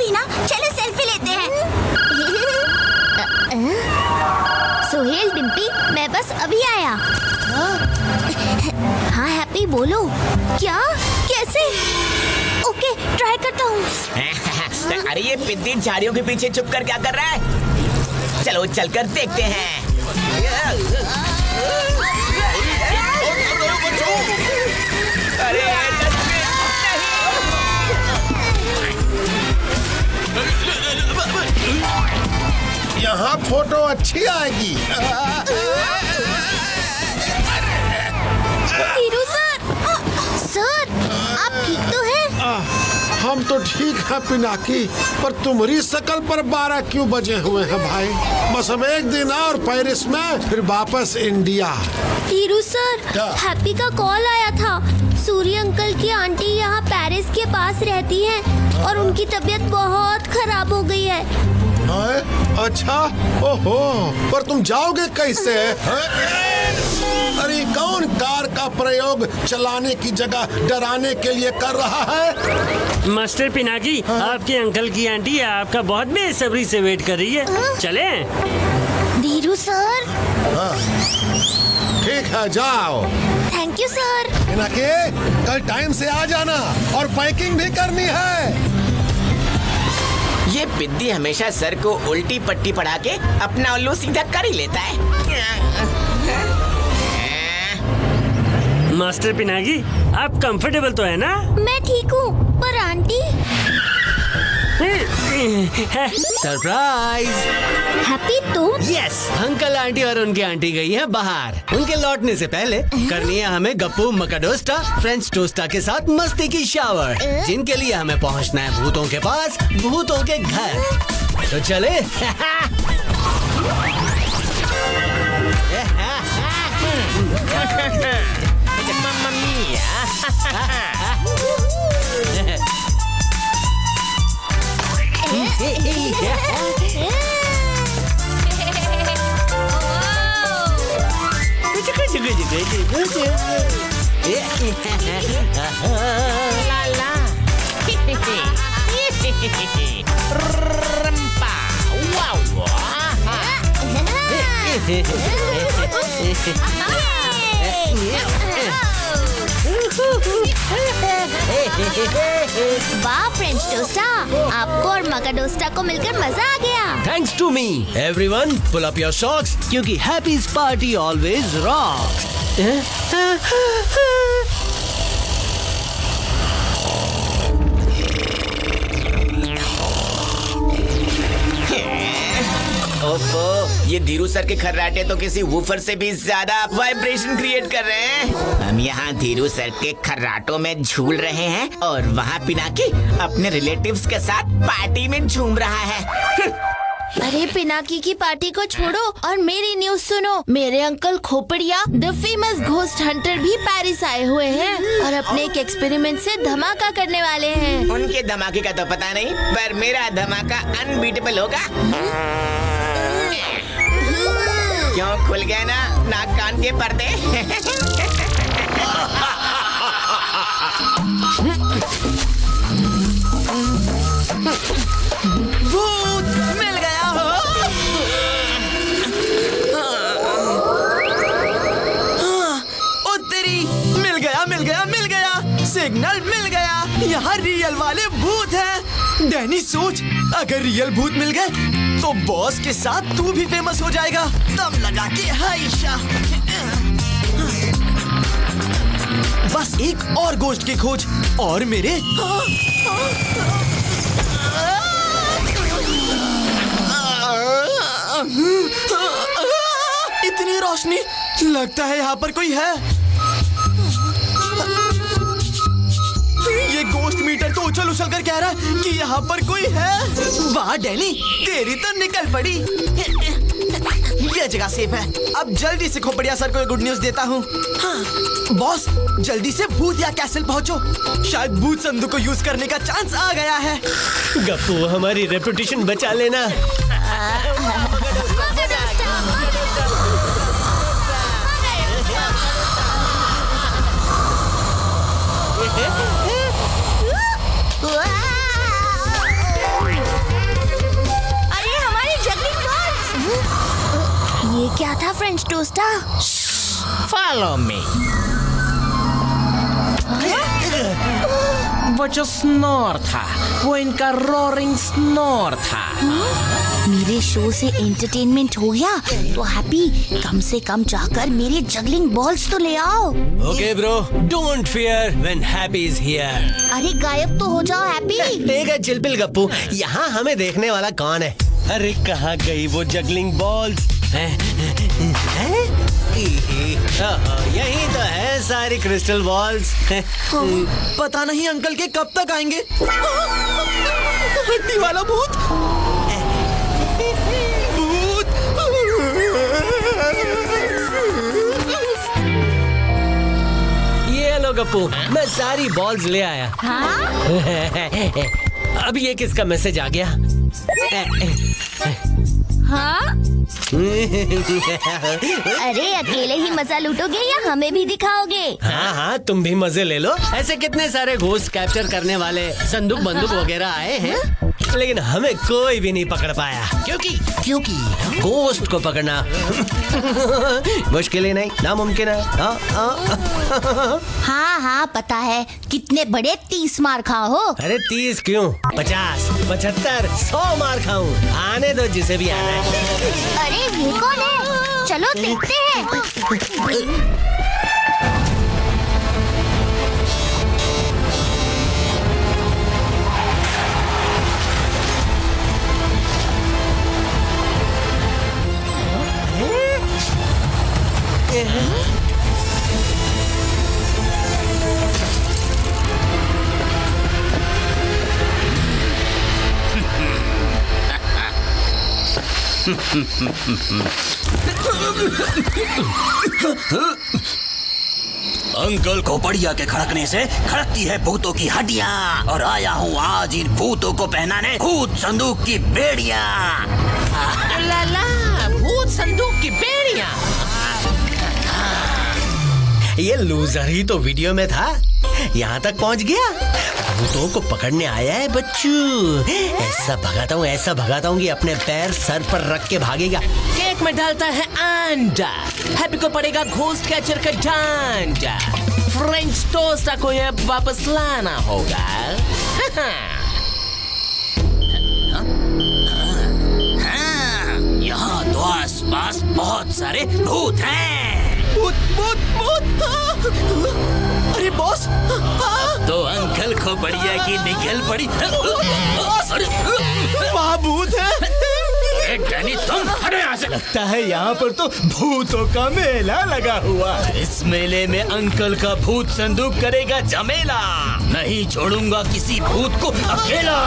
टीना, चलो सेल्फी लेते हैं। सोहेल, डिम्पी, मैं बस अभी आया। हाँ हैप्पी, बोलो। क्या? कैसे? ओके, ट्राई करता हूँ। अरे ये पिद्दी झाड़ियों के पीछे छुप कर क्या कर रहा है? चलो चलकर देखते हैं। अरे यहाँ फोटो अच्छी आएगी। हीरू सर, सर आप ठीक तो हैं? हम तो ठीक है पिनाकी, पर तुम्हारी शकल पर 12 क्यों बजे हुए हैं भाई? बस अब एक दिन और पेरिस में, फिर वापस इंडिया। हीरू सर, क्या? हैप्पी का कॉल आया था। सूर्य अंकल की आंटी यहाँ पेरिस के पास रहती हैं और उनकी तबीयत बहुत खराब हो गई है। अच्छा, ओहो, पर तुम जाओगे कैसे? अरे कौन कार का प्रयोग चलाने की जगह डराने के लिए कर रहा है? मास्टर पिनाकी, आपके अंकल की आंटी आपका बहुत बेसब्री से वेट कर रही है। चलें? धीरू सर। ठीक है, जाओ। Thank you sir. पिनाकी, कल टाइम से आ जाना और पैकिंग भी करनी है। ये पिद्दी हमेशा सर को उल्टी पट्टी पढ़ा के अपना उल्लू सीधा कर ही लेता है। मास्टर पिनाकी, आप कंफर्टेबल तो है ना? मैं ठीक हूँ, पर आंटी। सरप्राइज! हैप्पी तुम? यस, अंकल आंटी और उनकी आंटी गई हैं बाहर। उनके लौटने से पहले करनी है हमें गप्पू मकाडोस्टा फ्रेंच टोस्टा के साथ मस्ती की शावर, जिनके लिए हमें पहुंचना है भूतों के पास, भूतों के घर। तो चले। वाह फ्रेंच टोस्टा, आपको और मकाडोस्टा को मिलकर मजा आ गया। Thanks to me. Everyone pull up your socks, क्योंकि हैप्पीज पार्टी ऑलवेज रॉक्स। ओफो, ये धीरू सर के खर्राटे तो किसी वूफर से भी ज्यादा वाइब्रेशन क्रिएट कर रहे हैं। हम यहाँ धीरू सर के खर्राटों में झूल रहे हैं और वहाँ पिनाकी अपने रिलेटिव्स के साथ पार्टी में झूम रहा है। अरे पिनाकी की पार्टी को छोड़ो और मेरी न्यूज सुनो। मेरे uncle Khopdiya, the famous ghost hunter, भी पेरिस आए हुए हैं और अपने एक एक्सपेरिमेंट से धमाका करने वाले हैं। उनके धमाके का तो पता नहीं, पर मेरा धमाका अनबीटेबल होगा। क्यों खुल गया ना नाक कान के पर्दे? भूत मिल गया हो। उत्तरी मिल गया, मिल गया, मिल गया, सिग्नल मिल गया। यहाँ रियल वाले भूत हैं। डैनी सोच, अगर रियल भूत मिल गए तो बॉस के साथ तू भी फेमस हो जाएगा। दम लगा के हाइशा। बस एक और गोश्त की खोज और मेरे इतनी रोशनी, लगता है यहाँ पर कोई है। ये गोश्त मीटर तो उछल उछल कर कह रहा है कि यहाँ पर कोई है। वाह डैनी, तेरी तो निकल पड़ी। ये जगह सेफ है। अब जल्दी से खोपड़िया सर को गुड न्यूज देता हूँ। हाँ, बॉस जल्दी से भूत या कैसल पहुँचो। शायद भूत संदूक को यूज करने का चांस आ गया है। गप्पू, हमारी रेपुटेशन बचा लेना। French toast. Follow me. वो जो स्नोर था वो इनका रोरिंग स्नोर था। मेरे शो से एंटरटेनमेंट हो गया तो हैप्पी कम से कम जाकर मेरे जगलिंग बॉल्स तो ले आओ। Okay bro, don't fear when happy is here. अरे गायब तो हो जाओ हैप्पी। ठीक है चिलपिल गप्पू, यहाँ हमें देखने वाला कौन है? अरे कहाँ गई वो जगलिंग बॉल्स? यही तो है सारी क्रिस्टल बॉल्स। पता नहीं अंकल के कब तक आएंगे। हड्डी वाला भूत। ये लो गप्पू, मैं सारी बॉल्स ले आया। अब ये किसका मैसेज आ गया? हाँ? अरे अकेले ही मजा लूटोगे या हमें भी दिखाओगे? हाँ हाँ, तुम भी मजे ले लो। ऐसे कितने सारे घोस्ट कैप्चर करने वाले संदूक बंदूक वगैरह आए हैं, लेकिन हमें कोई भी नहीं पकड़ पाया। क्योंकि घोस्ट को पकड़ना मुश्किल ही नहीं, नामुमकिन है। हाँ हाँ पता है, कितने बड़े 30 मार खाओ हो। अरे 30 क्यों, 50, 75, 100 मार खाऊं। आने दो जिसे भी आना है। अरे ये कौन है? चलो देखते हैं। अंकल खोपड़िया के खड़कने से खड़कती है भूतों की हड्डियाँ, और आया हूँ आज इन भूतों को पहनाने भूत संदूक की बेड़ियाँ। लाला, भूत संदूक की बेड़ियाँ। ये लूजर ही तो वीडियो में था, यहाँ तक पहुँच गया। भूतों को पकड़ने आया है बच्चू। ऐसा भगाता हूँ कि अपने पैर सर पर रख के भागेगा। केक में डालता है अंडा, हैप्पी को पड़ेगा घोस्ट कैचर का डंडा। फ्रेंच टोस्ट को ये वापस लाना होगा। यहाँ तो आसपास बहुत सारे भूत हैं। भूत भूत भूत। अरे बॉस, तो अंकल खोपड़िया की निकल पड़ी। वहाँ भूत है। डैनी तुम हटो यहाँ से। लगता है यहाँ पर तो भूतों का मेला लगा हुआ। इस मेले में अंकल का भूत संदूक करेगा झमेला। नहीं छोड़ूंगा किसी भूत को अकेला।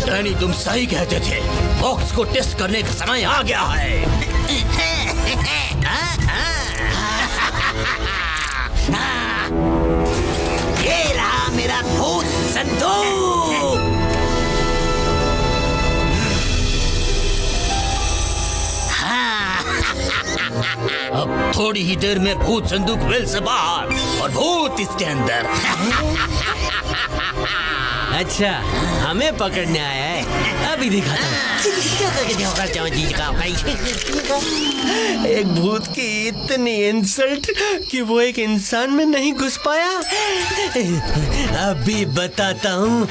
डैनी तुम सही कहते थे, बॉक्स को टेस्ट करने का समय आ गया है। ये रहा मेरा भूत संदूक। अब थोड़ी ही देर में भूत संदूक वेल से बाहर और भूत इसके अंदर। अच्छा, हमें पकड़ने आया है, अभी दिखाता हूँ। एक भूत की इतनी इंसल्ट कि वो एक इंसान में नहीं घुस पाया। अभी बताता हूँ।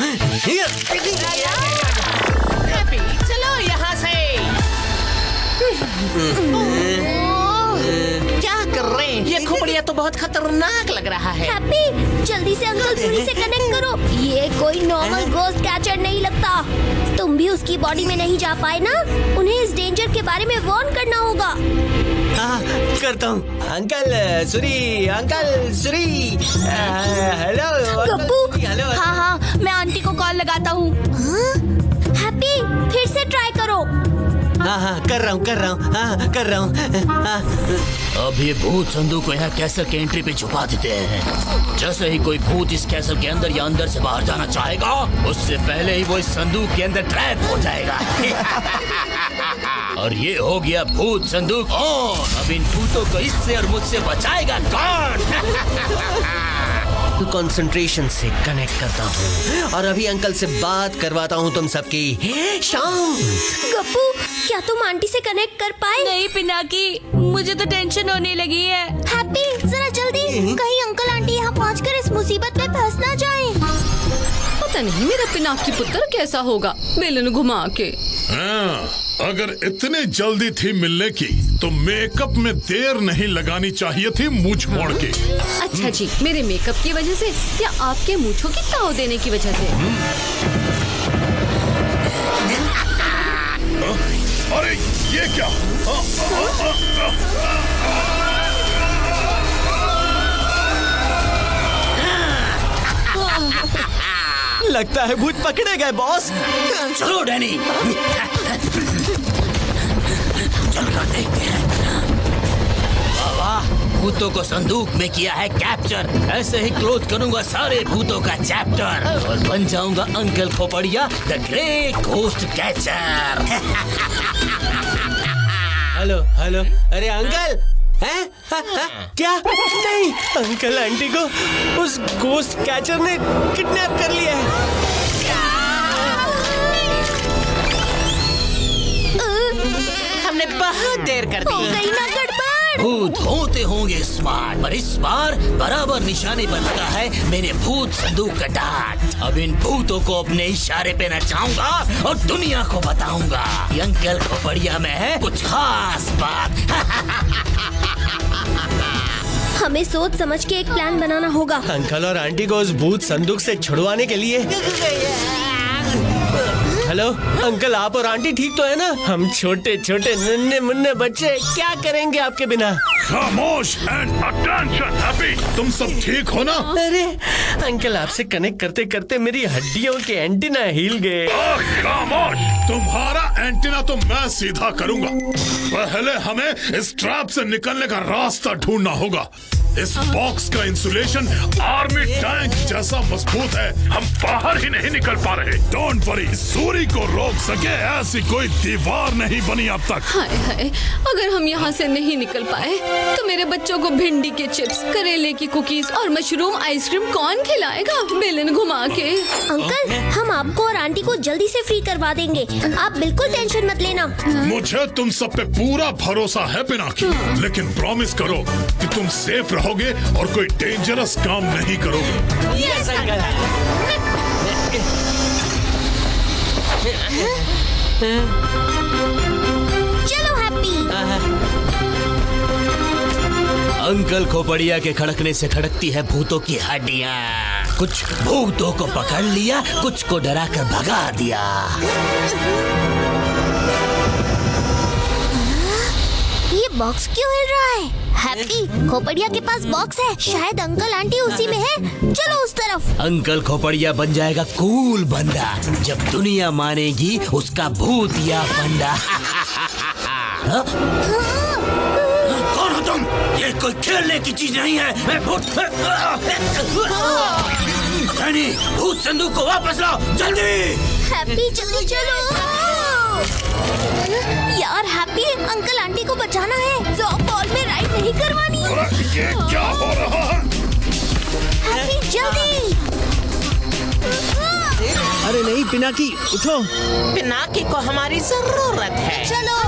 चलो यहाँ से। क्या कर रहे हैं? ये खोपड़िया तो बहुत खतरनाक लग रहा है। हैप्पी जल्दी से अंकल सुनी से कनेक्ट करो। ये कोई नॉर्मल घोस्ट कैचर नहीं लगता। तुम भी उसकी बॉडी में नहीं जा पाए ना, उन्हें इस डेंजर के बारे में वार्न करना होगा। हाँ, करता हूँ। अंकल सुरी, हेलो गप्पू। हेलो। हाँ हाँ, मैं आंटी को कॉल लगाता हूँ। हैप्पी फिर से ट्राई करो। हाँ, कर रहा हूँ। अब ये भूत संदूक को यहाँ कैसल के एंट्री पे छुपा देते हैं। जैसे ही कोई भूत इस कैसल के अंदर या अंदर से बाहर जाना चाहेगा, उससे पहले ही वो इस संदूक के अंदर ट्रैप हो जाएगा। और ये हो गया भूत संदूक ऑन। अब इन भूतों को इससे और मुझसे बचाएगा कौन? कंसंट्रेशन से कनेक्ट करता हूँ और अभी अंकल से बात करवाता हूँ तुम सबकी। शांत। गप्पू, क्या तुम आंटी से कनेक्ट कर पाए? नहीं पिनाकी, मुझे तो टेंशन होने लगी है। हैप्पी, जरा जल्दी, कहीं अंकल आंटी यहाँ पहुँचकर इस मुसीबत में फंस ना जाएं। पता नहीं मेरा पिनाकी पुत्र कैसा होगा बेलन घुमा के। अगर इतनी जल्दी थी मिलने की तो मेकअप में देर नहीं लगानी चाहिए थी मूंछ मोड़ के। अच्छा जी, मेरे मेकअप की वजह से या आपके मूंछों की ताव देने की वजह से? अरे ये क्या? लगता है भूत पकड़े गए बॉस। चलो डैनी, चलकर देखते हैं। वाह, भूतों को संदूक में किया है कैप्चर। ऐसे ही क्लोज करूंगा सारे भूतों का चैप्टर और बन जाऊंगा uncle Khopdiya the great ghost catcher. Hello hello, अरे अंकल हैं? क्या? नहीं, अंकल आंटी को उस घोस्ट कैचर ने किडनैप कर लिया है। हमने बहुत देर कर दी। हो गई ना गड़बड़। भूत होते होंगे स्मार्ट, पर इस बार बराबर निशाने पर लगा है मेरे भूत संदूक का डांट। अब इन भूतों को अपने इशारे पे नचाऊंगा और दुनिया को बताऊंगा कि अंकल खोपड़िया में है कुछ खास बात। हमें सोच समझ के एक प्लान बनाना होगा। अंकल और आंटी को उस भूत संदूक से छुड़वाने के लिए। हेलो अंकल, आप और आंटी ठीक तो है ना? हम छोटे छोटे नन्हे मुन्ने बच्चे क्या करेंगे आपके बिना? खामोश एंड अटेंशन हैप्पी, तुम सब ठीक हो ना? अरे अंकल, आपसे कनेक्ट करते करते मेरी हड्डियों के एंटीना हिल गए। खामोश, तुम्हारा एंटीना तो मैं सीधा करूंगा। पहले हमें इस ट्रैप से निकलने का रास्ता ढूंढना होगा। इस बॉक्स का इंसुलेशन आर्मी टैंक जैसा मजबूत है, हम बाहर ही नहीं निकल पा रहे। डोंट वरी, सूरी को रोक सके ऐसी कोई दीवार नहीं बनी अब तक। हाय हाय, अगर हम यहाँ से नहीं निकल पाए तो मेरे बच्चों को भिंडी के चिप्स, करेले की कुकीज और मशरूम आइसक्रीम कौन खिलाएगा बेलन घुमा के? अंकल, हम आपको और आंटी को जल्दी से फ्री करवा देंगे, आप बिल्कुल टेंशन मत लेना। मुझे तुम सब पे पूरा भरोसा है पिनाकी, लेकिन प्रॉमिस करो कि तुम सेफ रहोगे और कोई डेंजरस काम नहीं करोगे। Yes uncle. चलो हैप्पी। अंकल खोपड़िया के खड़कने से खड़कती है भूतों की हड्डियाँ। कुछ भूतों को पकड़ लिया, कुछ को डरा कर भगा दिया। ये बॉक्स क्यों हिल रहा है? हैप्पी, खोपड़िया के पास बॉक्स है, शायद अंकल आंटी उसी में है। चलो उस तरफ। अंकल खोपड़िया बन जाएगा कूल बंदा जब दुनिया मानेगी उसका भूत या फंडा। कौन हो तुम? ये कोई खेलने की चीज नहीं है। मैं भूत। डैनी, भूत संदूक को वापस लाओ जल्दी। हैप्पी जल्दी चलो। यार हैप्पी, अंकल आंटी को बचाना है, जॉब बॉल में राइड नहीं करवानी। ये क्या हो रहा है? हैप्पी जल्दी। अरे नहीं पिनाकी, उठो। पिनाकी को हमारी जरूरत है। चलो।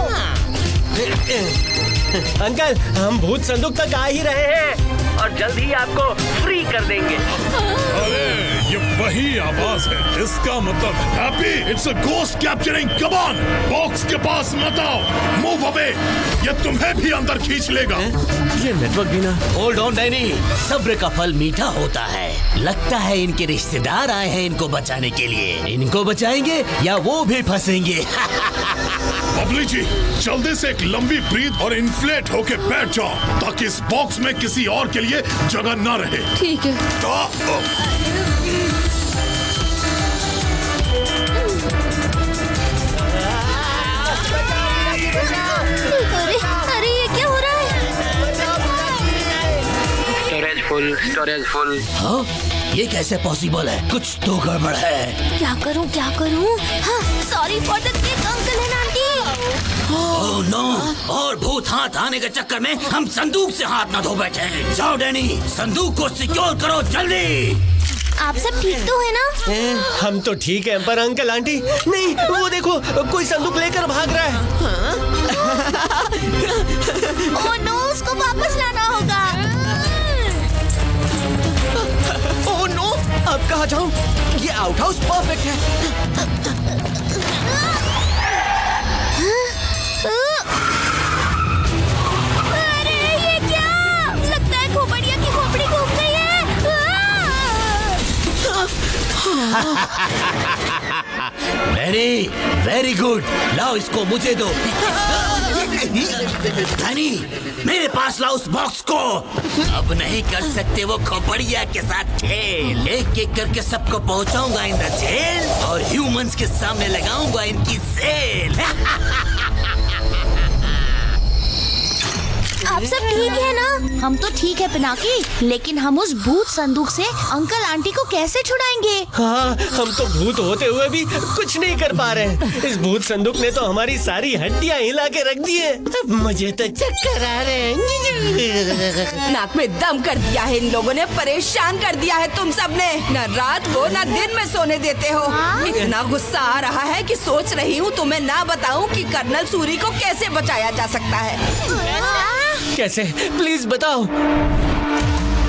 अंकल, हम भूत संदूक तक आ ही रहे हैं और जल्द ही आपको फ्री कर देंगे। अरे ये वही आवाज है, इसका मतलब happy, it's a ghost capturing. Come on, box के पास मत आओ, मूव अवे, ये तुम्हें भी अंदर खींच लेगा। ये नेटवर्क भी ना। होल्ड ऑन डैनी, सब्र का फल मीठा होता है। लगता है इनके रिश्तेदार आए हैं इनको बचाने के लिए। इनको बचाएंगे या वो भी फंसेंगे। बबली जी, जल्दी से एक लंबी ब्रीथ और इन्फ्लेट होके बैठ जाओ ताकि इस बॉक्स में किसी और के लिए जगह न रहे। ठीक है। अरे ये क्या हो रहा है? Storage full. हाँ? ये कैसे पॉसिबल है? कुछ तो गड़बड़ है। क्या करूं? हाँ, sorry for the click uncle and aunty. Oh no, और भूत हाथ आने के चक्कर में हम संदूक से हाथ न धो बैठे। जाओ डैनी, संदूक को सिक्योर करो जल्दी। आप सब ठीक तो है ना? हम तो ठीक है, पर अंकल आंटी नहीं, वो देखो कोई संदूक लेकर भाग रहा है। ओह नो, उसको वापस लाना होगा। ओह नो, अब कहाँ जाऊँ? ये आउट हाउस परफेक्ट है। अरे ये क्या? लगता है खोपड़िया की खोपड़ी घूम गई है। वेरी वेरी गुड, लाओ इसको मुझे दो। धनी, मेरे पास लाओ उस बॉक्स को। अब नहीं कर सकते वो खोपड़िया के साथ खेल। एक एक करके सबको पहुंचाऊंगा इन द जेल और ह्यूमंस के सामने लगाऊंगा इनकी सेल। आप सब ठीक है ना? हम तो ठीक है पिनाकी, लेकिन हम उस भूत संदूक से अंकल आंटी को कैसे छुड़ाएंगे? हाँ, हम तो भूत होते हुए भी कुछ नहीं कर पा रहे। इस भूत संदूक ने तो हमारी सारी हड्डियां हिला के रख दी है। मुझे तो चक्कर आ रहे हैं। नाक में दम कर दिया है इन लोगों ने, परेशान कर दिया है तुम सबने। न रात को न दिन में सोने देते हो। इतना गुस्सा आ रहा है कि सोच रही हूँ तुम्हें ना बताऊँ कि कर्नल सूरी को कैसे बचाया जा सकता है। कैसे? प्लीज बताओ।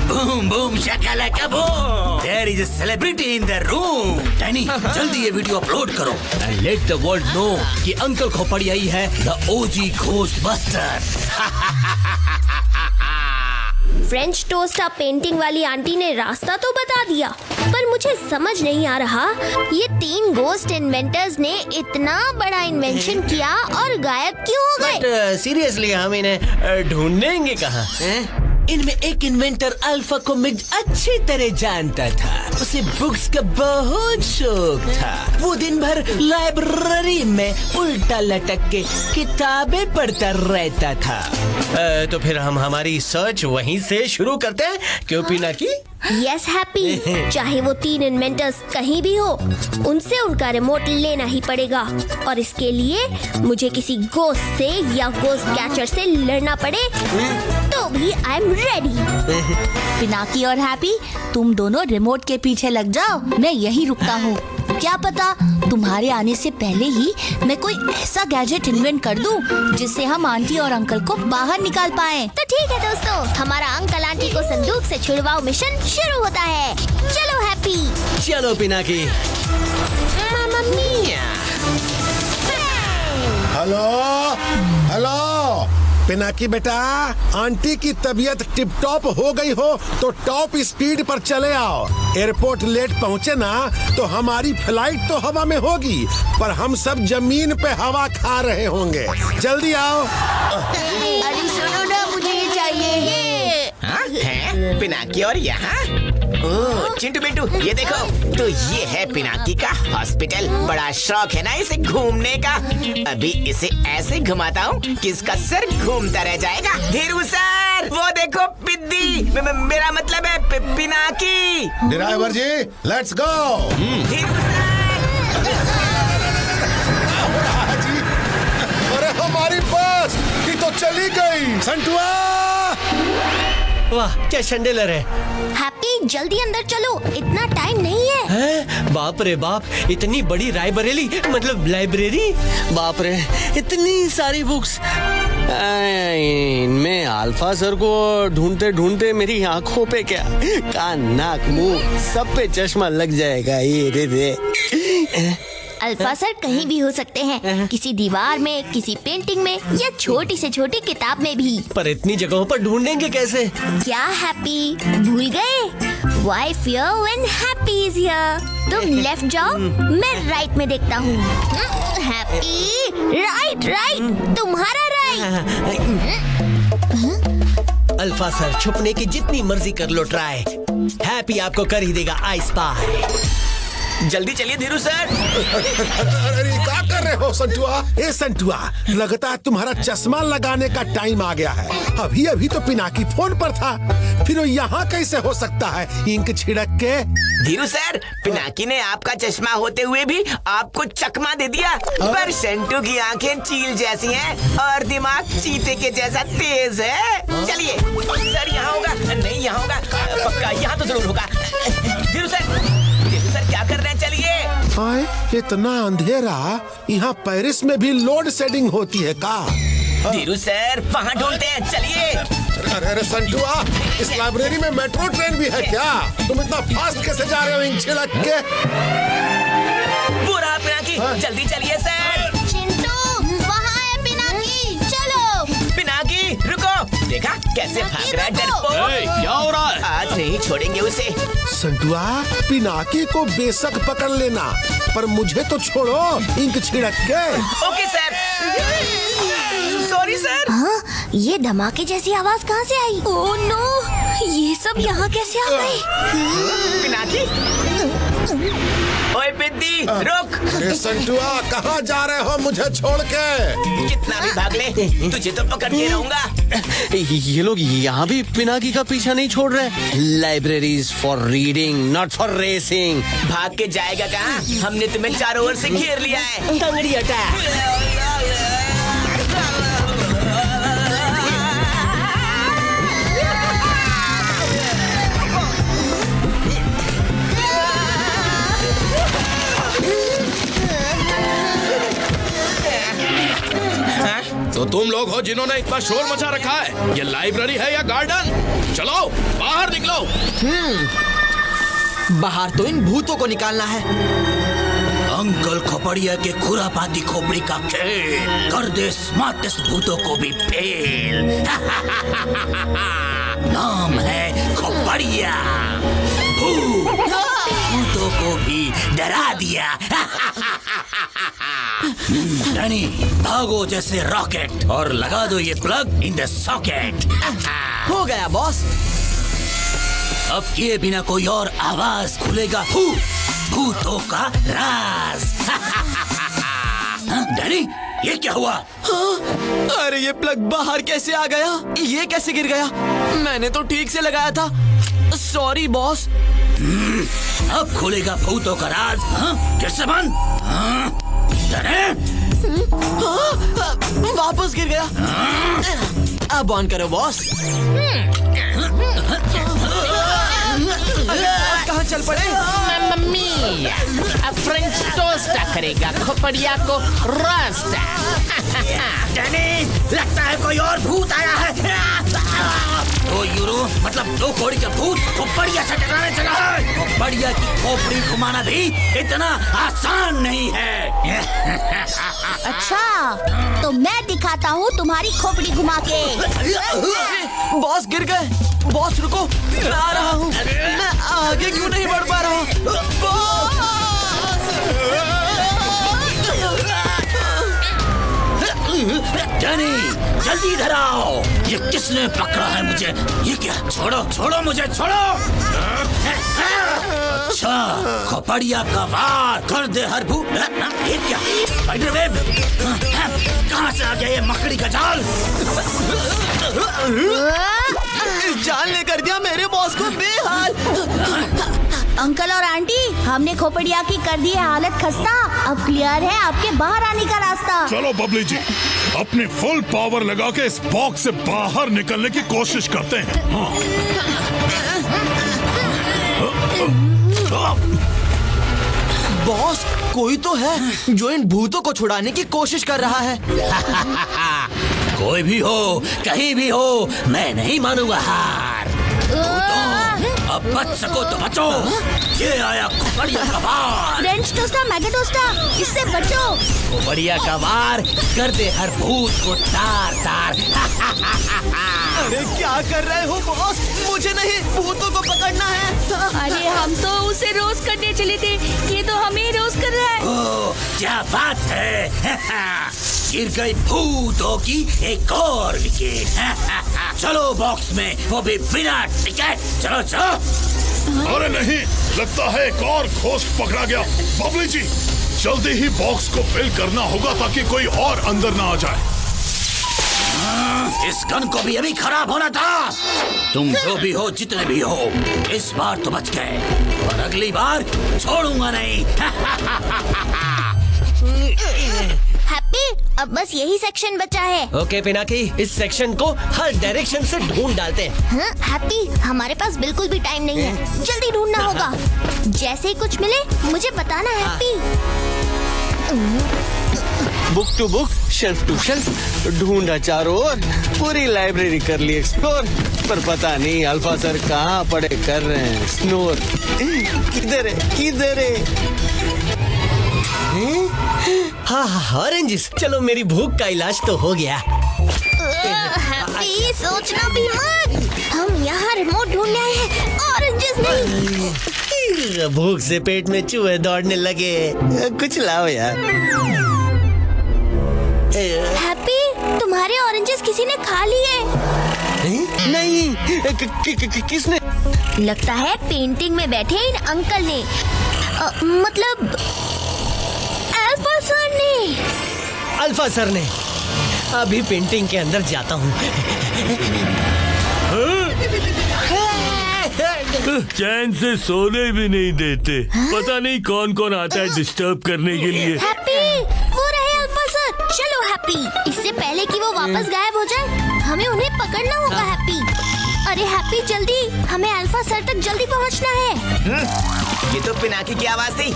Boom boom shakalaka boom, there is a celebrity in the room. Danny, जल्दी ये वीडियो अपलोड करो and let the world know कि अंकल खोपड़िया ही है the OG ghost buster. French toast painting वाली आंटी ने रास्ता तो बता दिया, पर मुझे समझ नहीं आ रहा ये 3 गोस्ट इन्वेंटर्स ने इतना बड़ा इन्वेंशन किया और गायब क्यों हो गए? सीरियसली हम इन्हें ढूंढेंगे कहाँ? इनमें एक इन्वेंटर अल्फा को मिग अच्छी तरह जानता था। उसे बुक्स का बहुत शौक था। वो दिन भर लाइब्रेरी में उल्टा लटक के किताबें पढ़ता रहता था। तो फिर हम हमारी सर्च वहीं से शुरू करते हैं, क्यों पिनाकी? यस हैप्पी, चाहे वो 3 इन्वेंटर्स कहीं भी हो, उनसे उनका रिमोट लेना ही पड़ेगा। और इसके लिए मुझे किसी गोस्ट से या गोस्ट कैचर से लड़ना पड़े तो भी आई एम रेडी। पिनाकी और हैप्पी, तुम दोनों रिमोट के पीछे लग जाओ, मैं यहीं रुकता हूँ। क्या पता तुम्हारे आने से पहले ही मैं कोई ऐसा गैजेट इन्वेंट कर दूं जिससे हम आंटी और अंकल को बाहर निकाल पाएं। तो ठीक है दोस्तों, हमारा अंकल आंटी को संदूक से छुड़वाओ मिशन शुरू होता है। चलो हैप्पी। चलो पिनाकी। मामा मिया। हेलो हेलो पिनाकी बेटा, आंटी की तबीयत टिप टॉप हो गई हो तो टॉप स्पीड पर चले आओ। एयरपोर्ट लेट पहुँचे ना तो हमारी फ्लाइट तो हवा में होगी, पर हम सब जमीन पे हवा खा रहे होंगे। जल्दी आओ। अरे सुनो ना, मुझे ये चाहिए। हाँ? है? पिनाकी और यहाँ? ओह चिंटू बिंटू, ये देखो, तो ये है पिनाकी का हॉस्पिटल। बड़ा शौक है ना इसे घूमने का। अभी इसे ऐसे घुमाता हूँ कि इसका सर घूमता रह जाएगा। धीरू सर, वो देखो पिद्दी, मेरा मतलब है Pinaki. Driver ji, let's go. Dheeru sir. अरे हमारी बस ये तो चली गई। संटुआ, वाह क्या शंडेलर है। हैप्पी, जल्दी अंदर चलो, इतना टाइम नहीं है। बाप रे बाप, इतनी बड़ी रायबरेली, मतलब लाइब्रेरी। बाप रे, इतनी सारी बुक्स। इनमें अल्फा सर को ढूंढते ढूंढते मेरी आंखों पे क्या, कान नाक मुंह सब पे चश्मा लग जाएगा। ये रे अल्फा सर कहीं भी हो सकते हैं, किसी दीवार में, किसी पेंटिंग में, या छोटी से छोटी किताब में भी। पर इतनी जगहों पर ढूंढेंगे कैसे? क्या हैप्पी भूल गए? Why fear when happy is here? तुम लेफ्ट जाओ, मैं राइट में देखता हूँ। हैप्पी, राइट, तुम्हारा राइट। अल्फा सर, छुपने की जितनी मर्जी कर लो ट्राई, हैप्पी आपको कर ही देगा आई स्पाई। जल्दी चलिए धीरू सर। अरे क्या कर रहे हो संटुआ? ए संटुआ, लगता है तुम्हारा चश्मा लगाने का टाइम आ गया है। अभी अभी तो पिनाकी फोन पर था, फिर वो यहाँ कैसे हो सकता है इंक छिड़क के? धीरू सर, पिनाकी ने आपका चश्मा होते हुए भी आपको चकमा दे दिया। पर संटू की आंखें चील जैसी हैं और दिमाग चीते के जैसा तेज है। चलिए सर, यहाँ होगा नहीं, यहाँ होगा पक्का, यहाँ तो जरूर होगा। धीरू सर क्या कर रहे हैं? चलिए। हाय, इतना अंधेरा, यहाँ पेरिस में भी लोड शेडिंग होती है का? धीरू सर वहाँ ढूंढते हैं, चलिए। अरे संटुआ, इस लाइब्रेरी में मेट्रो ट्रेन भी है क्या? तुम इतना फास्ट कैसे जा रहे हो इंक छिड़क के? पूरा पिनाकी, जल्दी चलिए सर। चिंटू, वहाँ है पिनाकी, चलो। पिनाकी रुको, देखा कैसे भाग रहा है डरपोक। क्या हो रहा है? आज नहीं छोड़ेंगे उसे। संटुआ, पिनाकी को बेशक पकड़ लेना, पर मुझे तो छोड़ो इंक छिड़क के। Okay sir. Sorry sir. हाँ, ये धमाके जैसी आवाज कहाँ से आई? ओह नो, ये सब यहाँ कैसे आ गए? पिनाकी, ओए पिद्दी, रुक। अरे संटुआ, कहाँ जा रहे हो मुझे छोड़ के? कितना भी भाग ले, तुझे तो पकड़ के रहूंगा। ये लोग यहाँ भी पिनाकी का पीछा नहीं छोड़ रहे। Libraries for reading, not for racing. भाग के जाएगा कहाँ? हमने तुम्हें चारों ओर से घेर लिया है। टंगड़ी हटा। तो तुम लोग हो जिन्होंने इतना शोर मचा रखा है। ये लाइब्रेरी है या गार्डन? चलो बाहर निकलो। बाहर तो इन भूतों को निकालना है। अंकल खोपड़िया के खुरापाती खोपड़ी का खेल कर दे स्मार्टेस्ट भूतों को भी फेल। नाम है खोपड़िया, भूतों को भी डरा दिया। डैनी, भागो जैसे रॉकेट और लगा दो ये प्लग इन द सॉकेट। हो गया बॉस। अब किए बिना कोई और आवाज खुलेगा भूतों का राज। डैनी, ये क्या हुआ? अरे ये प्लग बाहर कैसे आ गया? ये कैसे गिर गया? मैंने तो ठीक से लगाया था। Sorry boss. अब खुलेगा भूतों का राज। कैसे बंद? वापस गिर गया। अब ऑन करो बॉस। कहाँ चल पड़े? मम्मी अब फ्रेंच टोस्ट करेगा खोपड़िया को रोस्ट। डैनी, लगता है कोई और भूत आया है। 2 यूरो मतलब 2 कौड़ी का भूत खोपड़िया से टकराने चला है। खोपड़िया की खोपड़ी घुमाना भी इतना आसान नहीं है। अच्छा, तो मैं दिखाता हूँ तुम्हारी खोपड़ी घुमा के। बॉस गिर गए। बॉस रुको, मैं आ रहा हूँ। मैं आगे क्यों नहीं बढ़ पा रहा हूँ? डैनी, जल्दी इधर आओ। ये किसने पकड़ा है मुझे? ये क्या? छोड़ो छोड़ो मुझे, छोड़ो। अच्छा, खोपड़िया का वार कर दे हर भूत। ये क्या? Spider web? कहाँ से आ गया ये मकड़ी का जाल? इस जाल ने कर दिया मेरे बॉस को बेहाल। अंकल और आंटी, हमने खोपड़िया की कर दी है हालत खस्ता। अब क्लियर है आपके बाहर आने का रास्ता। चलो बबली जी, अपनी फुल पावर लगा के इस बॉक्स से बाहर निकलने की कोशिश करते हैं। बॉस, कोई तो है जो इन भूतों को छुड़ाने की कोशिश कर रहा है। कोई भी हो, कहीं भी हो, मैं नहीं मानूंगा हार। अब बच सको तो बचो। ये आया खोपड़िया का वार। फ्रेंच टोस्टा, मैगी टोस्टा, इससे बचो। खोपड़िया का वार कर दे हर भूत को तार तार। अरे क्या कर रहे हो बॉस? मुझे नहीं, भूतों को पकड़ना है। अरे हम तो उसे रोस्ट करने चले थे, ये तो हमें रोस्ट कर रहा है। ओह, क्या बात है। गिर गई भूतों की एक और विकेट। चलो बॉक्स में, वो भी बिना टिकट। चलो चलो। अरे नहीं, लगता है एक और घोस्ट पकड़ा गया। बबली जी, जल्दी ही बॉक्स को फिल करना होगा ताकि कोई और अंदर ना आ जाए। इस गन को भी अभी खराब होना था। तुम जो भी हो, जितने भी हो, इस बार तो बच गए, और अगली बार छोड़ूंगा नहीं। हैप्पी, अब बस यही सेक्शन बचा है। ओके पिनाकी, इस सेक्शन को हर डायरेक्शन से ढूंढ डालते हैं। हाँ, हैप्पी, हमारे पास बिल्कुल भी टाइम नहीं है, जल्दी ढूंढना होगा। जैसे ही कुछ मिले मुझे बताना Happy. Book to book, shelf to shelf ढूंढा चारों ओर, पूरी लाइब्रेरी कर ली एक्सप्लोर, पर पता नहीं अल्फा सर कहाँ पड़े कर रहे हैं स्नोर। किधर है, किधर है? हाँ, ऑरेंजेस। चलो, मेरी भूख का इलाज तो हो गया। हैप्पी, सोचना भी मत, हम यहाँ रिमोट ढूंढने आए हैं, ऑरेंजेस नहीं। भूख से पेट में चूहे दौड़ने लगे। कुछ लाओ यार। हैप्पी, तुम्हारे ऑरेंजेस किसी ने खा लिए। नहीं, किसने? लगता है पेंटिंग में बैठे इन अंकल ने, मतलब अल्फा सर ने। अल्फा सर ने। अभी पेंटिंग के अंदर जाता हूँ। चैन से सोने भी नहीं देते। पता नहीं कौन कौन आता है डिस्टर्ब करने के लिए। हैप्पी, वो रहे अल्फा सर। चलो हैप्पी, इससे पहले कि वो वापस गायब हो जाए, हमें उन्हें पकड़ना होगा हैप्पी। अरे हैप्पी, जल्दी, हमें अल्फा सर तक जल्दी पहुंचना है। ये तो पिनाकी की आवाज थी।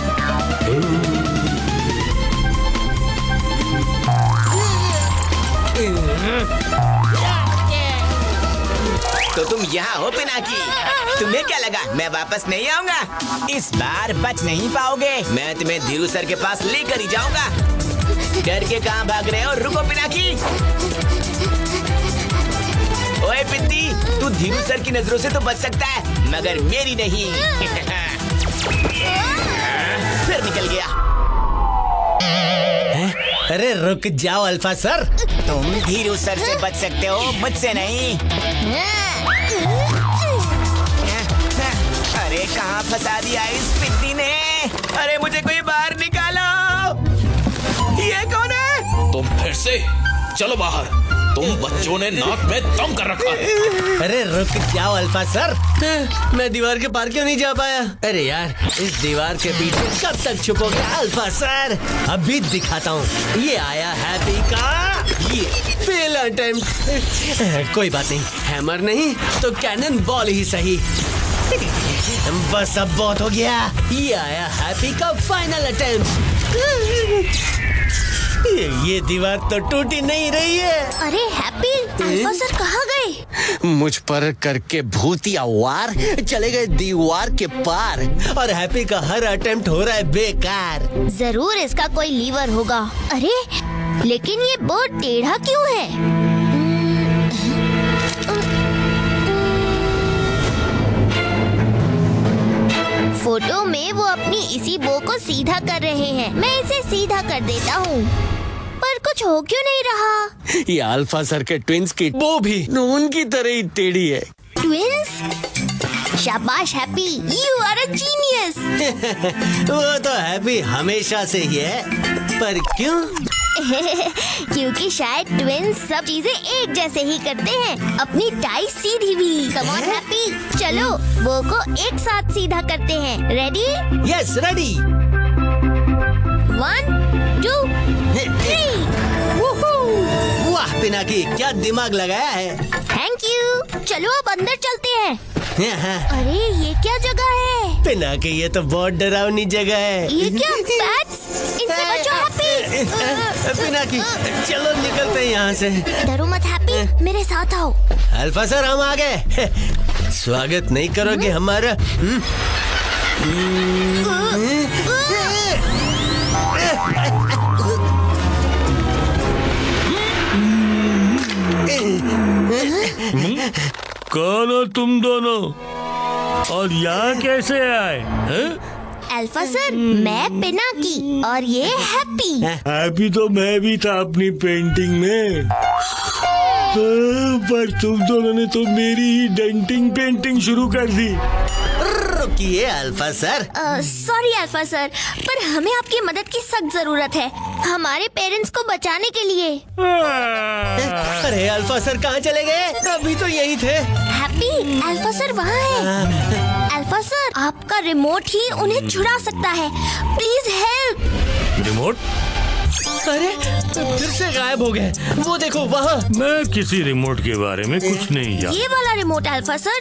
तो तुम यहाँ हो पिनाकी? तुम्हें क्या लगा मैं वापस नहीं आऊंगा? इस बार बच नहीं पाओगे। मैं तुम्हें धीरू सर के पास लेकर ही जाऊंगा। डर के कहाँ भाग रहे हो? रुको पिनाकी। ओए पित्ती, तू धीरू सर की नजरों से तो बच सकता है, मगर मेरी नहीं। फिर निकल गया। अरे रुक जाओ अल्फा सर। तुम धीरू सर से बच सकते हो, मुझसे नहीं। अरे कहाँ फंसा दिया इस पित्ती ने? अरे मुझे कोई बाहर निकालो। ये कौन है? तुम फिर से? चलो बाहर। तुम बच्चों ने नाक में दम कर रखा है। अरे रुक जाओ अल्फा सर। मैं दीवार के पार क्यों नहीं जा पाया? अरे यार, इस दीवार के पीछे कब तक छुपोगे अल्फा सर? अभी दिखाता हूँ। ये आया हैप्पी का ये फेल अटेम्प्ट। कोई बात नहीं, हैमर नहीं तो कैनन बॉल ही सही। बस अब बहुत हो गया। ये आया हैप्पी का फाइनल अटेम्प्ट। ये दीवार तो टूटी नहीं रही है। अरे हैप्पी, अल्फा सर कहाँ गए? मुझ पर करके भूतिया वार चले गए दीवार के पार, और हैप्पी का हर अटेम्प्ट हो रहा है बेकार। जरूर इसका कोई लीवर होगा। अरे लेकिन ये बोर्ड टेढ़ा क्यों है? फोटो में वो अपनी इसी बो को सीधा कर रहे हैं। मैं इसे सीधा कर देता हूँ, पर कुछ हो क्यों नहीं रहा? ये अल्फा सर के ट्विंस की बो भी उनकी तरह ही टेढ़ी है। ट्विंस? शाबाश Happy, you are a genius. वो तो हैप्पी हमेशा से ही है, पर क्यों? क्योंकि शायद ट्विंस सब चीजें एक जैसे ही करते हैं, अपनी टाई सीधी भी। कम ऑन हैप्पी, चलो वो को एक साथ सीधा करते हैं। रेडी? Yes ready. 1 2 3। वाह पिनाकी, क्या दिमाग लगाया है। Thank you. चलो अब अंदर चलते हैं। अरे ये क्या जगह है? पिनाकी, ये तो बहुत डरावनी जगह है। ये क्या? बैट्स? इनसे बचो हैप्पी। पिनाकी, चलो निकलते हैं यहाँ से। डरो मत हैप्पी, मेरे साथ आओ। अल्फा सर, हम आ गए। स्वागत नहीं करोगे हमारा? कौन हो तुम दोनों, और यहाँ कैसे आए? अल्फा सर, मैं पिनाकी और ये हैप्पी। हैप्पी तो मैं भी था अपनी पेंटिंग में, पर तुम दोनों ने तो मेरी ही डेंटिंग पेंटिंग शुरू कर दी। रुकिए alpha sir. Sorry alpha sir, पर हमें आपकी मदद की सख्त जरूरत है, हमारे पेरेंट्स को बचाने के लिए। अरे अल्फा सर कहाँ चले गए? अभी तो यही थे। हैप्पी, अल्फा सर वहाँ है। अल्फा सर, आपका रिमोट ही उन्हें छुड़ा सकता है, प्लीज हेल्प। रिमोट? अरे फिर से गायब हो गए। वो देखो वहाँ। मैं किसी रिमोट के बारे में कुछ नहीं जानता। ये वाला रिमोट अल्फा सर,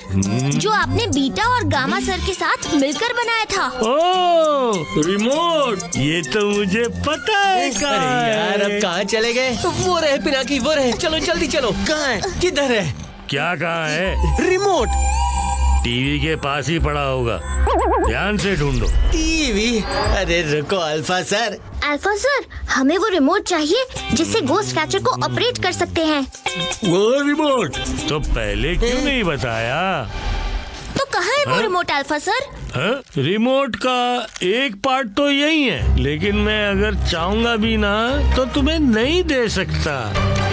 जो आपने बीटा और गामा सर के साथ मिलकर बनाया था। ओह, रिमोट, ये तो मुझे पता है। अरे यार अब कहाँ चले गए? वो रहे पिनाकी, वो रहे। चलो जल्दी चलो। कहाँ है? किधर है? क्या कहाँ है? रिमोट टीवी के पास ही पड़ा होगा, ध्यान से ढूंढो। टीवी? अरे रुको अल्फा सर। अल्फा सर, हमें वो रिमोट चाहिए जिससे गोस्ट कैचर को ऑपरेट कर सकते हैं। वो रिमोट तो पहले क्यों नहीं बताया? तो कहाँ है वो रिमोट अल्फा सर? हाँ? रिमोट का एक पार्ट तो यही है, लेकिन मैं अगर चाहूँगा भी ना तो तुम्हें नहीं दे सकता।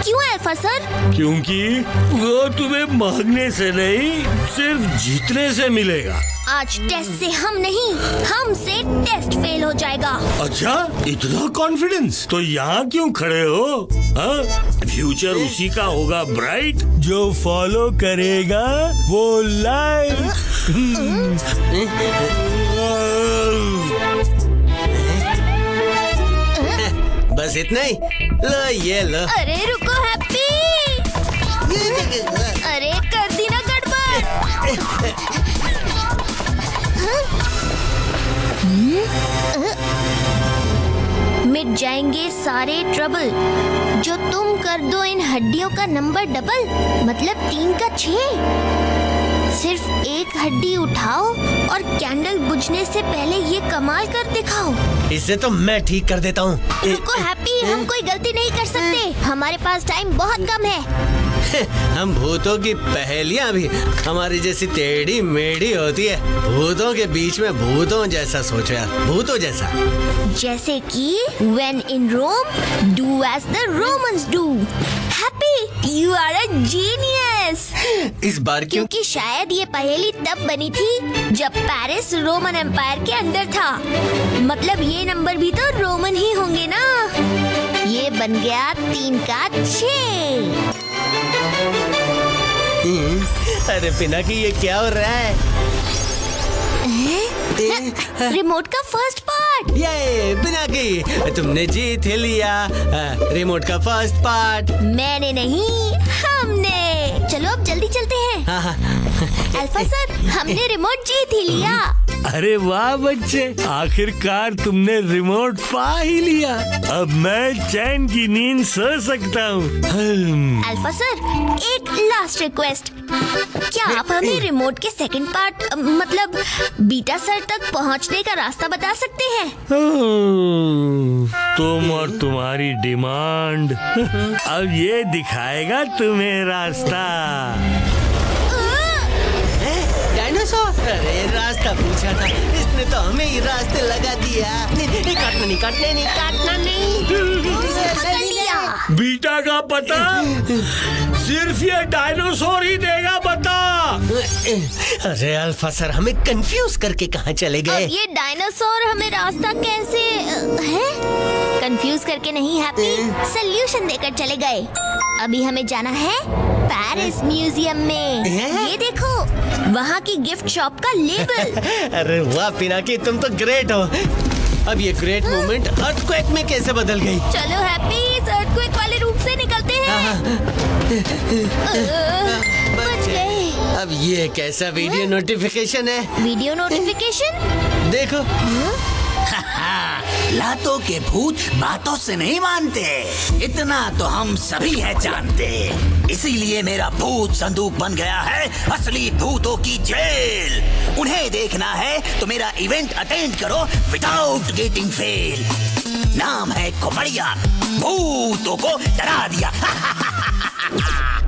क्यों अल्फा सर? क्योंकि वो तुम्हें मांगने से नहीं, सिर्फ जीतने से मिलेगा। आज टेस्ट से हम नहीं, हमसे टेस्ट फेल हो जाएगा। अच्छा, इतना कॉन्फिडेंस? तो यहाँ क्यों खड़े हो? हाँ? फ्यूचर उसी का होगा ब्राइट, जो फॉलो करेगा वो लाइफ। बस इतना ही? लो ये लो। अरे रुको हैप्पी, अरे कर दी ना गड़बड़। मिट जाएंगे सारे ट्रबल, जो तुम कर दो इन हड्डियों का नंबर डबल, मतलब 3 का 6। सिर्फ एक हड्डी उठाओ और कैंडल बुझने से पहले ये कमाल कर दिखाओ। इसे तो मैं ठीक कर देता हूँ। रुको हैप्पी, हम कोई गलती नहीं कर सकते, हमारे पास टाइम बहुत कम है। हम भूतों की पहेलियाँ भी हमारी जैसी टेढ़ी मेढ़ी होती है। भूतों के बीच में भूतों जैसा सोचो यार, भूतों जैसा। जैसे कि when in Rome, do as the Romans do. Happy, you are a genius. इस बार क्यों? क्योंकि शायद ये पहेली तब बनी थी जब पेरिस रोमन एम्पायर के अंदर था, मतलब ये नंबर भी तो रोमन ही होंगे ना। ये बन गया 3 का 6। अरे पिनाकी ये क्या हो रहा है? रिमोट का फर्स्ट पार्ट। ये पिनाकी, तुमने जीत ही लिया रिमोट का फर्स्ट पार्ट। मैंने नहीं, हमने। चलो अब जल्दी चलते हैं। अल्फा सर, हमने रिमोट जीत ही लिया। अरे वाह बच्चे, आखिरकार तुमने रिमोट पा ही लिया। अब मैं चैन की नींद सो सकता हूँ। अल्फा सर, एक लास्ट रिक्वेस्ट, क्या आप हमें रिमोट के सेकंड पार्ट मतलब बीटा सर तक पहुँचने का रास्ता बता सकते हैं? तुम और तुम्हारी डिमांड, अब ये दिखाएगा तुम्हें रास्ता। डायनासोर? अरे रास्ता पूछा था, इसने तो हमें ही रास्ते लगा दिया। नहीं काटना नहीं। बीटा का पता सिर्फ ये डायनासोर ही देगा पता। अरे अल्फा सर, हमें कंफ्यूज करके कहाँ चले गए? अब ये डायनासोर हमें रास्ता कैसे है? कंफ्यूज करके नहीं हैप्पी, सल्यूशन देकर चले गए। अभी हमें जाना है पेरिस म्यूजियम में। ये देखो, वहाँ की गिफ्ट शॉप का लेबल। अरे वाह पिनाकी, तुम तो ग्रेट हो। अब ये ग्रेट मोमेंट अर्थक्वेक में कैसे बदल गई? चलो हैप्पी, इस अर्थक्वेक वाले रूट से निकलते हैं। बच गए। अब ये कैसा वीडियो नोटिफिकेशन है? Video notification? देखो। लातों के भूत बातों से नहीं मानते, इतना तो हम सभी है जानते। इसीलिए मेरा भूत संदूक बन गया है असली भूतों की जेल। उन्हें देखना है तो मेरा इवेंट अटेंड करो विदाउट गेटिंग फेल। नाम है खोपड़िया, भूतों को डरा दिया।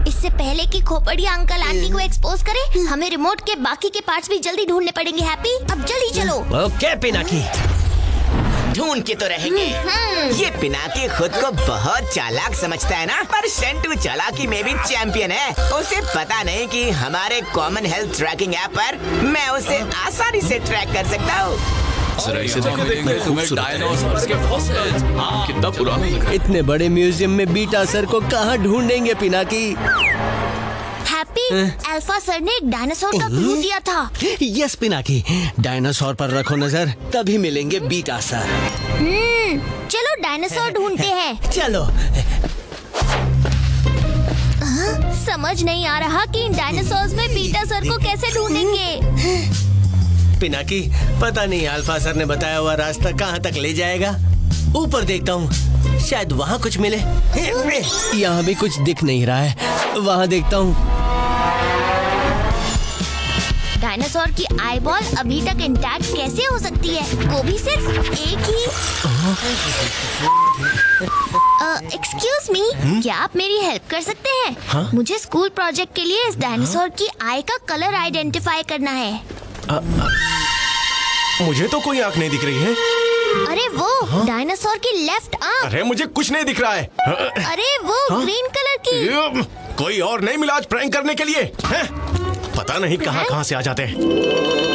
इससे पहले कि खोपड़िया अंकल आंटी को एक्सपोज करे, हमें रिमोट के बाकी के पार्ट्स भी जल्दी ढूंढने पड़ेंगे। हैप्पी, अब जल्दी चलो। ओके पिनाकी। ढूंढ के तो रहेंगे। ये पिनाकी खुद को बहुत चालाक समझता है ना, पर सेंटू चालाकी में भी चैंपियन है। उसे पता नहीं कि हमारे कॉमन हेल्थ ट्रैकिंग ऐप पर मैं उसे आसानी से ट्रैक कर सकता हूँ। कितना पुराना। इतने बड़े म्यूजियम में बीटा सर को कहाँ ढूंढेंगे पिनाकी? हैप्पी, अल्फा सर ने एक डायनासोर का क्लू दिया था। यस पिनाकी, डायनासोर पर रखो नजर, तभी मिलेंगे बीटा सर। चलो डायनासोर ढूंढते हैं। चलो। समझ नहीं आ रहा कि इन डायनासोर्स में बीटा सर को कैसे ढूंढेंगे। पिनाकी, पता नहीं अल्फा सर ने बताया हुआ रास्ता कहाँ तक ले जाएगा। ऊपर देखता हूँ, शायद वहाँ कुछ मिले। यहाँ भी कुछ दिख नहीं रहा है, वहाँ देखता हूँ। डायनासोर की आईबॉल अभी तक इंटैक्ट कैसे हो सकती है, वो भी सिर्फ एक ही। एक्सक्यूज मी, क्या आप मेरी हेल्प कर सकते हैं? हाँ? मुझे स्कूल प्रोजेक्ट के लिए इस डायनासोर की आई का कलर आइडेंटिफाई करना है। मुझे तो कोई आँख नहीं दिख रही है। अरे वो डायनासोर की लेफ्ट आंख। अरे मुझे कुछ नहीं दिख रहा है। अरे वो ग्रीन कलर की। कोई और नहीं मिला आज प्रैंक करने के लिए है? पता नहीं कहाँ से आ जाते हैं।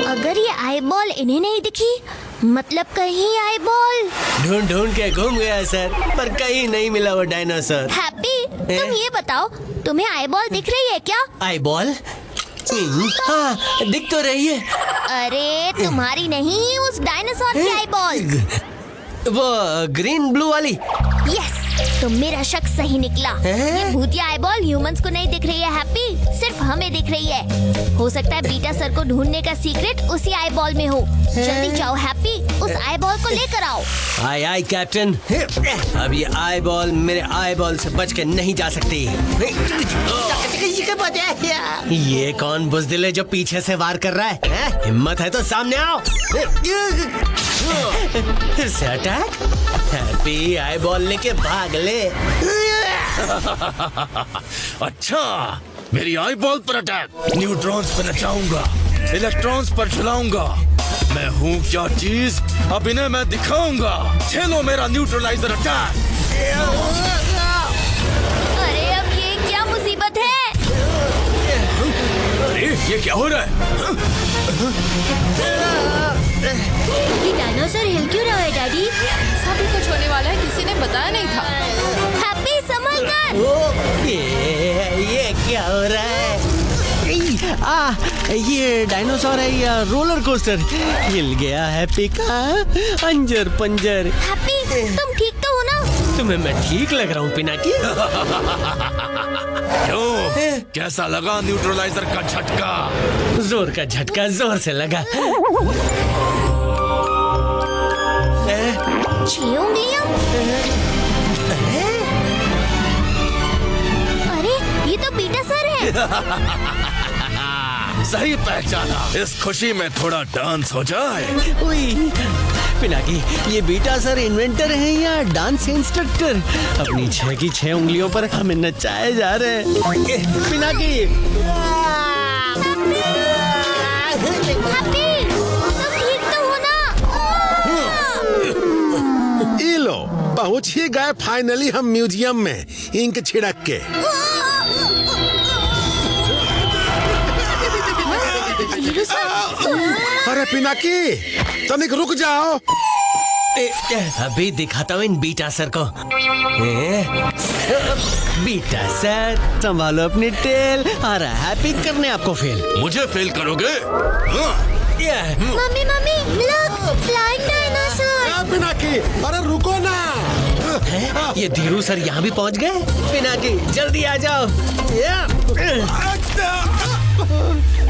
अगर ये आईबॉल इन्हें नहीं दिखी, मतलब कहीं आईबॉल ढूंढ ढूंढ के घूम गया सर, पर कहीं नहीं मिला वो डायनासोर। हैप्पी, तुम ये बताओ, तुम्हें आईबॉल दिख रही है क्या? आईबॉल? हाँ, दिख तो रही है। अरे तुम्हारी नहीं, उस डायनासोर की आईबॉल। वो ग्रीन ब्लू वाली। यस, तो मेरा शक सही निकला। ये भूतिया आईबॉल ह्यूमंस को नहीं दिख रही है हैप्पी, सिर्फ हमें दिख रही है। हो सकता है बीटा सर को ढूंढने का सीक्रेट उसी आईबॉल में हो। जल्दी जाओ हैप्पी, उस आईबॉल को लेकर आओ। आय आय कैप्टन। अब ये आईबॉल मेरे आईबॉल से बच के नहीं जा सकती। ये कौन बुज़दिल है जो पीछे से वार कर रहा है? हिम्मत है तो सामने आओ। फिर से अटैक। हैप्पी आईबॉल लेके भाग ले। अच्छा, मेरी आईबॉल पर अटैक। न्यूट्रॉन्स पर नचाऊंगा, इलेक्ट्रॉन्स पर चलाऊंगा। मैं हूँ क्या चीज, अब इन्हें मैं दिखाऊंगा। खेलो मेरा न्यूट्रलाइजर अटैक। अरे अब ये क्या मुसीबत है? अरे ये क्या हो रहा है? ये डायनासोर हिल क्यों रहा है डैडी? सभी कुछ होने वाला है, किसी ने बताया नहीं था। हैप्पी संभल कर। ये क्या हो रहा है? ये डायनासोर है या रोलर कोस्टर? हिल गया हैप्पी का अंजर पंजर। हैप्पी, तुम ठीक तो हो ना? तुम्हें मैं ठीक लग रहा हूँ पिनाकी? क्यों, कैसा लगा न्यूट्रलाइजर का झटका? जोर का झटका जोर से लगा। 6 उंगलियां? अरे ये तो बीटा सर है। सही पहचाना। इस खुशी में थोड़ा डांस हो जाए। पिनाकी, ये बीटा सर इन्वेंटर हैं या डांस इंस्ट्रक्टर? अपनी 6 की 6 उंगलियों पर हमें नचाए जा रहे हैं। पिनाकी, लो पहुंच ही गए फाइनली हम म्यूजियम में, इंक छिड़क के। अरे पिनाकी, तनिक रुक जाओ। अभी दिखाता हूँ इन बीटा सर को। बीटा सर, संभालो अपनी टेल। आ रहा है हैप्पी करने आपको फेल। मुझे फेल करोगे? Mummy mummy, look, flying dinosaur. Pinaki, अरे रुको ना। ये धीरू सर यहाँ भी पहुँच गए। पिनाकी, जल्दी आ जाओ।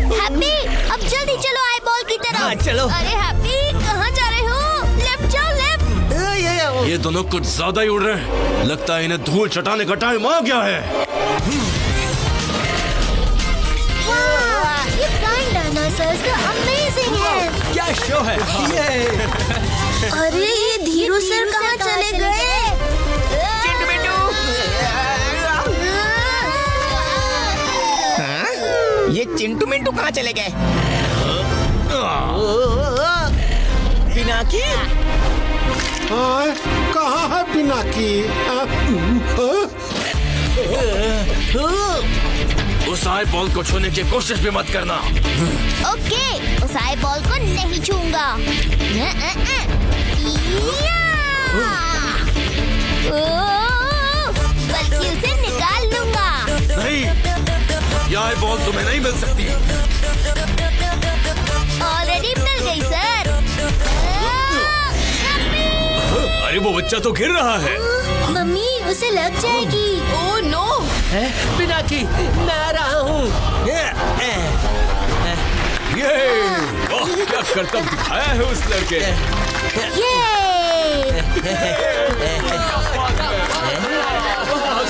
हैप्पी, अब जल्दी चलो आईबॉल की तरफ। हाँ, चलो। अरे हैप्पी, कहाँ जा रहे हो? लेफ्ट जाओ, लेफ्ट। ये दोनों कुछ ज्यादा ही उड़ रहे हैं। लगता है इन्हें धूल चटाने का टाइम आ गया है। ये फ्लाइंग डायनासोर्स तो अमेजिंग है। क्या शो है ये? अरे ये धीरू सर कहाँ चले गए? ये चिंटू मिंटू कहाँ चले गए? पिनाकी, कहाँ है पिनाकी? उस आई बॉल को छूने की कोशिश भी मत करना। ओके, उस आई बॉल को नहीं छूंगा। बल्कि उसे निकाल लूंगा। नहीं, यह आई बॉल तुम्हें नहीं मिल सकती। ऑलरेडी मिल गई सर। अरे वो बच्चा तो गिर रहा है। मम्मी, उसे लग जाएगी। Oh no. पिनाकी, मैं आ रहा हूँ। ये क्या करतब दिखाया है उस लड़के ने।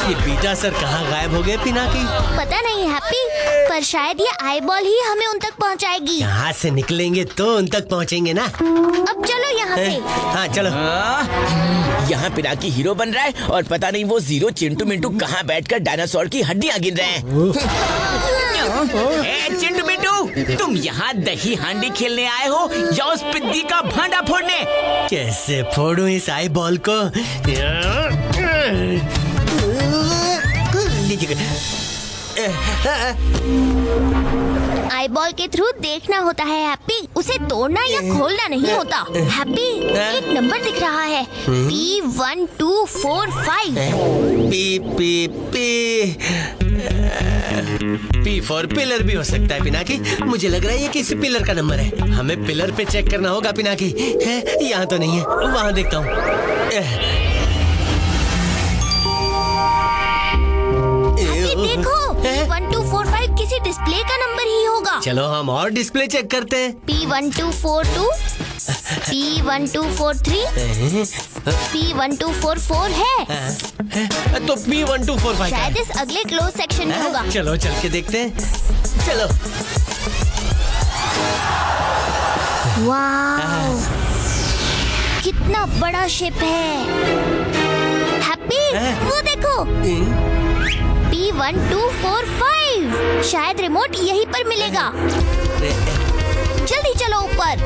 ये बीटा सर कहाँ गायब हो गए पिनाकी? पता नहीं हैप्पी, पर शायद ये आई बॉल ही हमें उन तक पहुंचाएगी। यहाँ से निकलेंगे तो उन तक पहुँचेंगे ना। अब चलो यहाँ से। हाँ चलो। यहाँ पिनाकी हीरो बन रहा है और पता नहीं वो जीरो चिंटू मिंटू कहाँ बैठकर डायनासोर की हड्डियाँ गिन रहे हैं। चिंटू मिंटू, तुम यहाँ दही हांडी खेलने आए हो या उस पिद्दी का भांडा फोड़ने? कैसे फोड़ूं इस आई बॉल को? आई बॉल के थ्रू देखना होता है हैप्पी, उसे तोड़ना या खोलना नहीं होता। हैप्पी, एक नंबर दिख रहा है, P1245। P फॉर पिलर भी हो सकता है पिनाकी। मुझे लग रहा है ये किसी पिलर का नंबर है। हमें पिलर पे चेक करना होगा पिनाकी। है यहाँ तो नहीं है, वहाँ देखता हूँ। देखो, P1245 किसी डिस्प्ले का नंबर ही होगा। चलो हम और डिस्प्ले चेक करते हैं। P1242, P1243, P1244 है। तो P1245 शायद इस अगले क्लोज सेक्शन में होगा। चलो चल के देखते हैं। चलो। वाव, कितना बड़ा शिप है। हैप्पी, वो देखो, P1245। शायद रिमोट यहीं पर मिलेगा। जल्दी चलो ऊपर।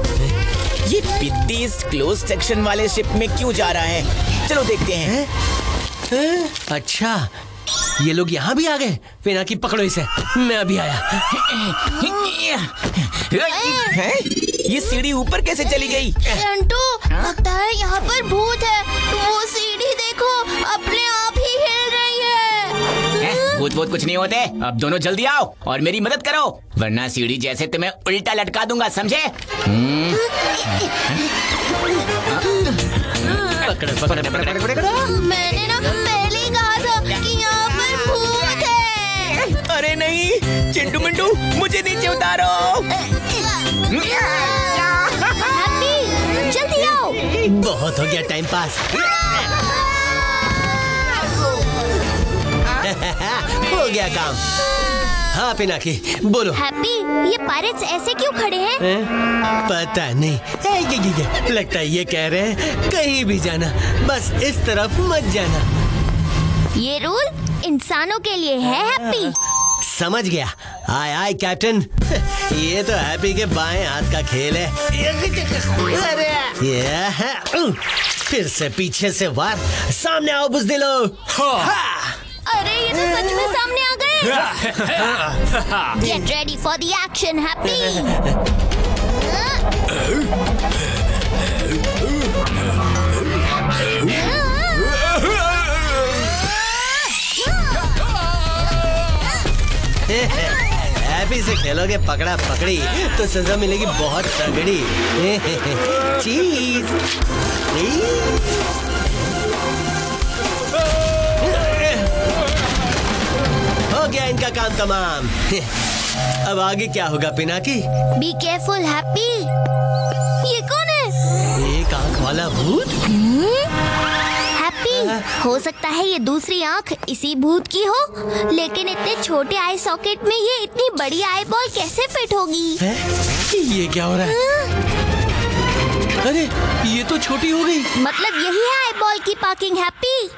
ये पिद्दी इस क्लोज सेक्शन वाले शिप में क्यों जा रहा है? चलो देखते हैं। अच्छा, ये लोग यहाँ भी आ गए। पिनाकी पकड़ो इसे, मैं अभी आया। ये सीढ़ी ऊपर कैसे चली गई? चिंटू, लगता है यहाँ पर भूत है। वो सीढ़ी देखो, अपने आप ही हिल रही है। भूत भूत कुछ नहीं होते। अब दोनों जल्दी आओ और मेरी मदद करो, वरना सीढ़ी जैसे तुम्हें उल्टा लटका दूंगा, समझे? मैंने ना पहले ही कहा था कि यहाँ पर भूत है। अरे नहीं, चिंटू मिंटू, मुझे नीचे उतारो। हैप्पी, जल्दी आओ। बहुत हो गया टाइम पास। हो गया काम। हाँ पिनाकी, बोलो। हैप्पी, ये पायरेट्स ऐसे क्यों खड़े हैं? पता नहीं। ये लगता है ये कह रहे हैं कहीं भी जाना, बस इस तरफ मत जाना। ये रूल इंसानों के लिए है हैप्पी। समझ गया। आय आय कैप्टन। ये तो हैप्पी के बाएं हाथ का खेल है। फिर से पीछे से वार। सामने आओ बुज़दिलो। अरे ये तो सच में सामने आ गए। Get ready for the action, Happy. Happy से खेलोगे पकड़ा पकड़ी तो सजा मिलेगी बहुत तगड़ी। चीज। हो गया इनका काम तमाम। अब आगे क्या होगा पिनाकी? Be careful, Happy. ये कौन है? एक आंख वाला भूत? हैप्पी, हो सकता है ये दूसरी आंख इसी भूत की हो, लेकिन इतने छोटे आई सॉकेट में ये इतनी बड़ी आई बॉल कैसे फिट होगी? ये क्या हो रहा है? अरे ये तो छोटी हो गई। मतलब यही है आई बॉल की पार्किंग। हैप्पी,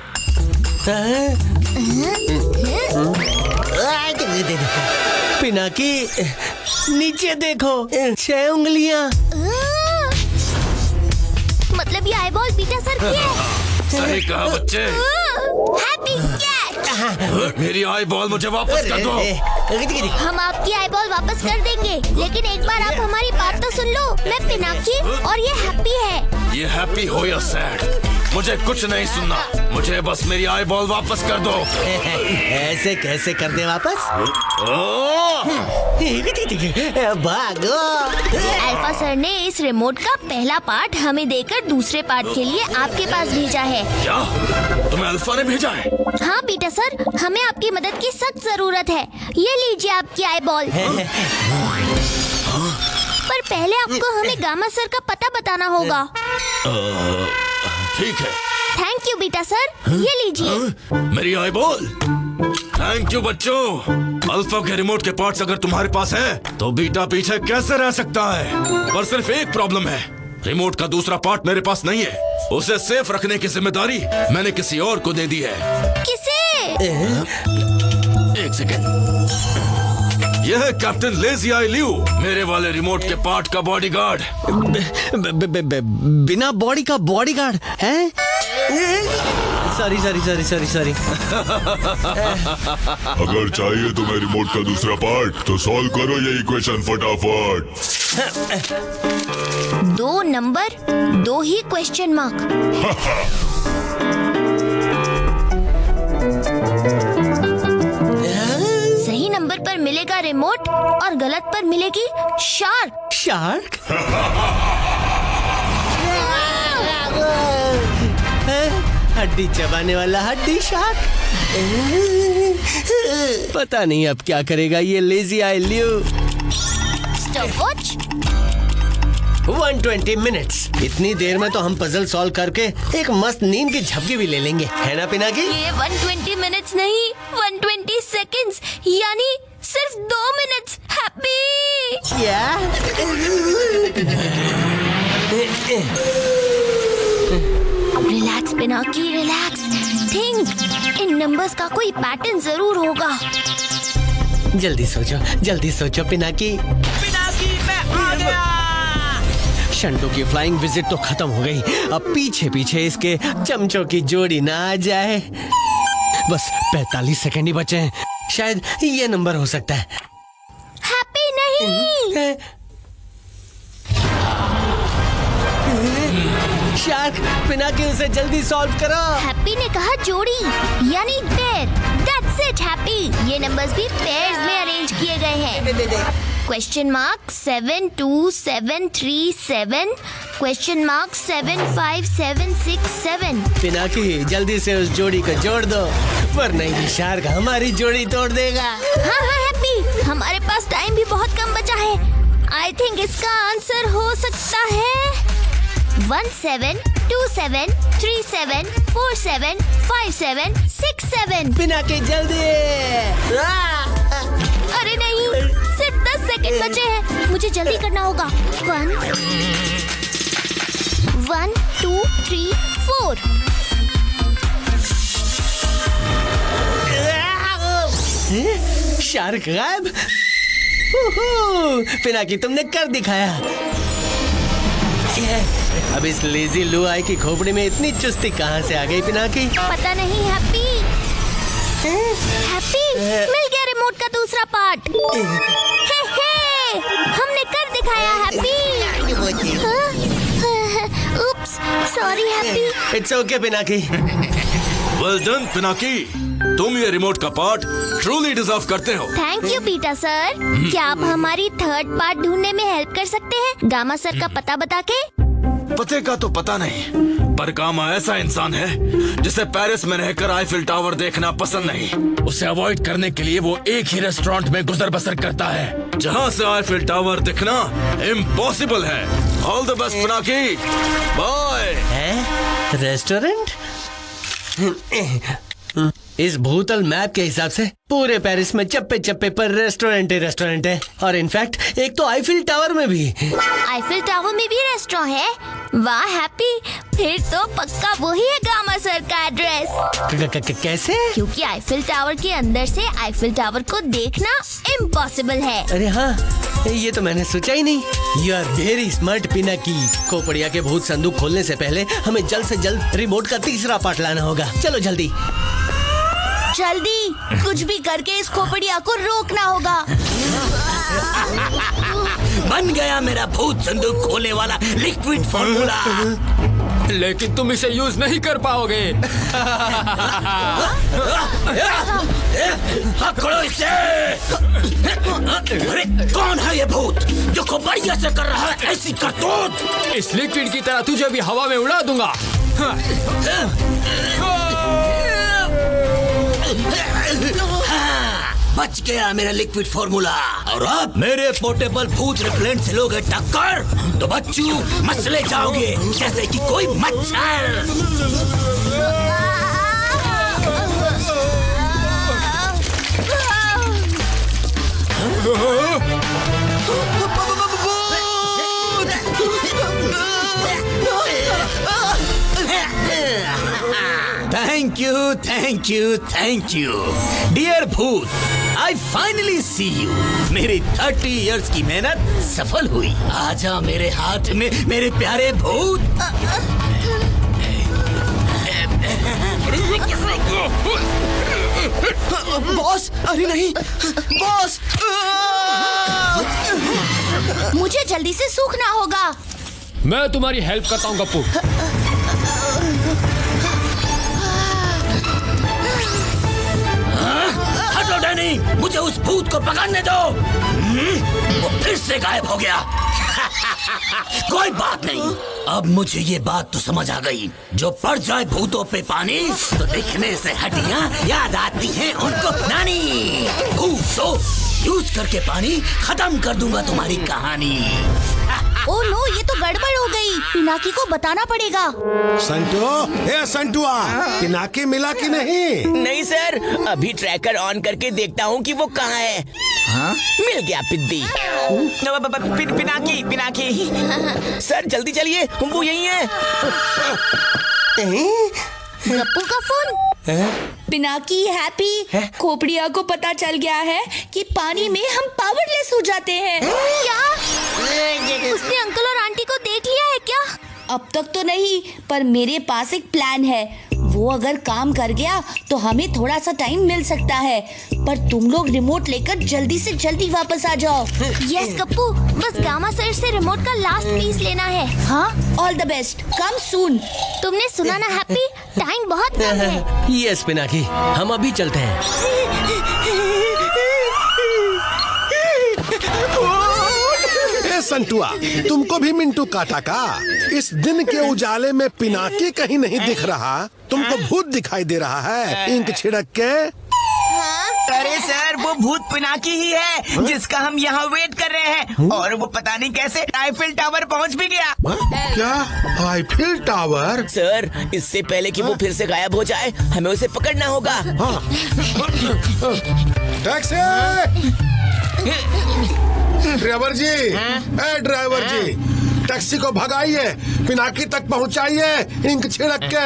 पिनाकी नीचे देखो, 6 उंगलियां। मतलब अब ये आईबॉल बीटा सर की है। सही कहा बच्चे। Happy catch. मेरी आई बॉल मुझे वापस कर दो। हम आपकी आईबॉल वापस कर देंगे, लेकिन एक बार आप हमारी बात तो सुन लो। मैं पिनाकी और ये हैप्पी है। ये हैप्पी हो या सैड, मुझे कुछ नहीं सुनना। मुझे बस मेरी आई बॉल वापस कर दो। ऐसे कैसे कर दे वापस? भागो। अल्फा सर ने इस रिमोट का पहला पार्ट हमें देकर दूसरे पार्ट के लिए आपके पास भेजा है। क्या तुम्हें अल्फा ने भेजा है? हाँ बीटा सर, हमें आपकी मदद की सख्त जरूरत है। ये लीजिए आपकी आई बॉल। पर पहले आपको हमें गामा सर का पता बताना होगा। ठीक है। थैंक यू बीटा सर, ये लीजिए। मेरी आई बॉल। थैंक यू बच्चों। अल्फा के रिमोट के पार्ट्स अगर तुम्हारे पास हैं, तो बीटा पीछे कैसे रह सकता है? पर सिर्फ एक प्रॉब्लम है, रिमोट का दूसरा पार्ट मेरे पास नहीं है। उसे सेफ रखने की जिम्मेदारी मैंने किसी और को दे दी है। किसे? एक सेकेंड। यह है कैप्टन लेजी आई लियू, मेरे वाले रिमोट के पार्ट का बॉडीगार्ड। बिना बॉडी का बॉडीगार्ड है? सॉरी। अगर चाहिए तुम्हें रिमोट का दूसरा पार्ट, तो सॉल्व करो ये इक्वेशन फटाफट। 2 नंबर 2 ही क्वेश्चन मार्क। सही नंबर पर मिलेगा रिमोट और गलत पर मिलेगी शार्क। शार्क? हड्डी चबाने वाला हड्डी शार्क। पता नहीं अब क्या करेगा ये lazy I Liu. Stopwatch. 120 minutes. इतनी देर में तो हम पजल सॉल्व करके एक मस्त नींद की झपकी भी ले लेंगे, है ना पिनाकी? ये 120 मिनट्स नहीं, 120 सेकंड्स, यानी सिर्फ 2 मिनट्स। हैप्पी। क्या? Relax Pinaki, relax. थिंक, इन नंबर्स का कोई पैटर्न जरूर होगा। जल्दी सोचो पिनाकी। मैं आ गया। शंटू की फ्लाइंग विजिट तो खत्म हो गई, अब पीछे पीछे इसके चमचों की जोड़ी ना आ जाए। बस 45 सेकंड ही बचे हैं, शायद ये नंबर हो सकता है। हैप्पी नहीं। शार्क, पिनाकी उसे जल्दी सॉल्व करो। हैप्पी ने कहा जोड़ी, यानी पेयर। That's it happy. ये नंबर्स भी पेयर्स में अरेंज किए गए हैं। Question mark 72737, question mark 75767। Pinaki जल्दी से उस जोड़ी को जोड़ दो, वरना ये शार्क हमारी जोड़ी तोड़ देगा। हाँ हैप्पी, हमारे पास टाइम भी बहुत कम बचा है। आई थिंक इसका आंसर हो सकता है 172737475767 पिनाकी जल्दी। अरे नहीं, सिर्फ 10 सेकंड बचे हैं, मुझे जल्दी करना होगा। 1 2 3 4। शार्क गायब। पिनाकी तुमने कर दिखाया। अब इस लेजी लू आई की खोपड़ी में इतनी चुस्ती कहाँ से आ गई पिनाकी? पता नहीं हैप्पी। मिल गया रिमोट का दूसरा पार्ट। हमने कर दिखाया happy. Oops, sorry happy. It's okay Pinaki. Well done Pinaki, तुम ये रिमोट का पार्ट ट्रूली डिजर्व करते हो। थैंक यू पीटा सर। क्या आप हमारी थर्ड पार्ट ढूंढने में हेल्प कर सकते हैं, गामा सर का पता बता के? पते का तो पता नहीं, पर गामा ऐसा इंसान है जिसे पेरिस में रहकर आईफिल टावर देखना पसंद नहीं। उसे अवॉइड करने के लिए वो एक ही रेस्टोरेंट में गुजर बसर करता है, जहाँ से आईफिल टावर दिखना इम्पॉसिबल है। All the best Pinaki, bye. Restaurant? इस भूतल मैप के हिसाब से पूरे पेरिस में चप्पे चप्पे पर रेस्टोरेंट है, और इनफैक्ट एक तो आईफिल टावर में भी। आईफिल टावर में भी रेस्टोरेंट है? वाह हैप्पी, फिर तो पक्का वही है गामा सर का एड्रेस। कैसे? क्योंकि आईफिल टावर के अंदर से आईफिल टावर को देखना इम्पॉसिबल है। अरे हाँ, ये तो मैंने सोचा ही नहीं। You are very smart Pinaki. Khopdiya के भूत संदूक खोलने से पहले हमें जल्द से जल्द रिमोट का तीसरा पार्ट लाना होगा। चलो जल्दी जल्दी, कुछ भी करके इस खोपड़िया को रोकना होगा। बन गया मेरा भूत संदूक खोलने वाला लिक्विड फॉर्मूला। लेकिन तुम इसे यूज नहीं कर पाओगे। पकड़ो इसे। अरे कौन है ये भूत जो खोपड़िया से कर रहा है ऐसी करतूत? इस लिक्विड की तरह तुझे भी हवा में उड़ा दूंगा। बच गया मेरा लिक्विड फॉर्मूला। और अब मेरे पोर्टेबल भूत रिपेलेंट से लोगे टक्कर तो बच्चू मसले जाओगे जैसे कि कोई मच्छर। Thank you, thank you, thank you dear भूत। I finally see you. मेरी 30 इयर्स की मेहनत सफल हुई। आजा मेरे हाथ में मेरे प्यारे भूत। बॉस, अरे नहीं बॉस। मुझे जल्दी से सूखना होगा। मैं तुम्हारी हेल्प करता हूँ गप्पू। हटो डैनी, मुझे उस भूत को पकड़ने दो। वो फिर से गायब हो गया। कोई बात नहीं, अब मुझे ये बात तो समझ आ गई। जो पड़ जाए भूतों पे पानी तो दिखने से हड्डियां याद आती हैं उनको नानी। भूतों यूज करके पानी खत्म कर दूंगा तुम्हारी कहानी। ओ नो, ये तो गड़बड़ हो गई। पिनाकी को बताना पड़ेगा। संटू, ए संटुआ, पिनाकी मिला कि नहीं? नहीं सर, अभी ट्रैकर ऑन करके देखता हूँ कि वो कहाँ है। हाँ? मिल गया पिद्दी। पिनाकी, पिनाकी सर जल्दी चलिए, वो यही है। गप्पू का फोन। पिनाकी, हैप्पी, खोपड़िया को पता चल गया है कि पानी में हम पावरलेस हो जाते हैं। क्या? उसने अंकल और आंटी को देख लिया है क्या? अब तक तो नहीं, पर मेरे पास एक प्लान है। वो अगर काम कर गया तो हमें थोड़ा सा टाइम मिल सकता है, पर तुम लोग रिमोट लेकर जल्दी से जल्दी वापस आ जाओ। यस गप्पू, बस गामा सर से रिमोट का लास्ट पीस लेना है। हाँ, ऑल द बेस्ट, कम सून। तुमने सुना ना हैप्पी, टाइम बहुत कम है। यस पिनाकी, हम अभी चलते हैं। संटुआ, तुमको भी मिंटू काटा का? इस दिन के उजाले में पिनाकी कहीं नहीं दिख रहा, तुमको भूत दिखाई दे रहा है इंक छिड़क के। अरे सर, वो भूत पिनाकी ही है जिसका हम यहाँ वेट कर रहे हैं। और वो पता नहीं कैसे आईफिल टावर पहुँच भी गया। क्या आईफिल टावर? सर, इससे पहले कि वो फिर से गायब हो जाए, हमें उसे पकड़ना होगा। टैक्सी! ड्राइवर जी, ए ड्राइवर जी, टैक्सी को भगाइए, पिनाकी तक पहुंचाइए इंक छिड़क के।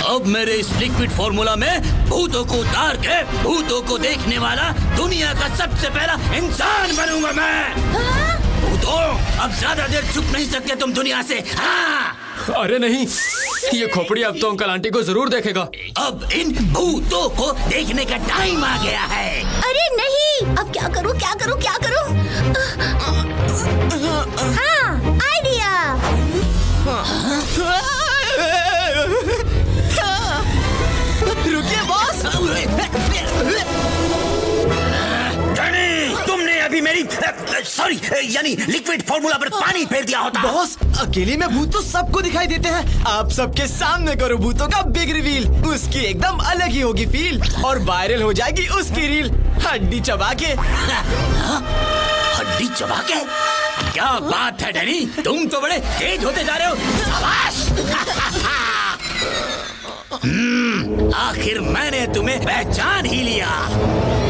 अब मेरे इस लिक्विड फॉर्मूला में भूतों को उतार के भूतों को देखने वाला दुनिया का सबसे पहला इंसान बनूंगा मैं। भूतों, अब ज्यादा देर छुप नहीं सकते तुम दुनिया से। हाँ। अरे नहीं, ये खोपड़ी अब तो अंकल आंटी को जरूर देखेगा। अब इन भूतों को देखने का टाइम आ गया है। अरे नहीं, अब क्या करूं, क्या करूं, क्या करूं? हाँ, आइडिया। रुकिए बॉस। तुमने अभी मेरी सॉरी यानी लिक्विड फॉर्मूला पर पानी फेर दिया होता। बॉस, अकेले में भूत तो सबको दिखाई देते हैं। आप सबके सामने करो भूतों का बिग रिवील। उसकी एकदम अलग ही होगी फील और वायरल हो जाएगी उसकी रील। हड्डी चबा के। हड्डी चबा के? क्या बात है डैनी, तुम तो बड़े तेज होते जा रहे हो। शाबाश। आखिर मैंने तुम्हें पहचान ही लिया।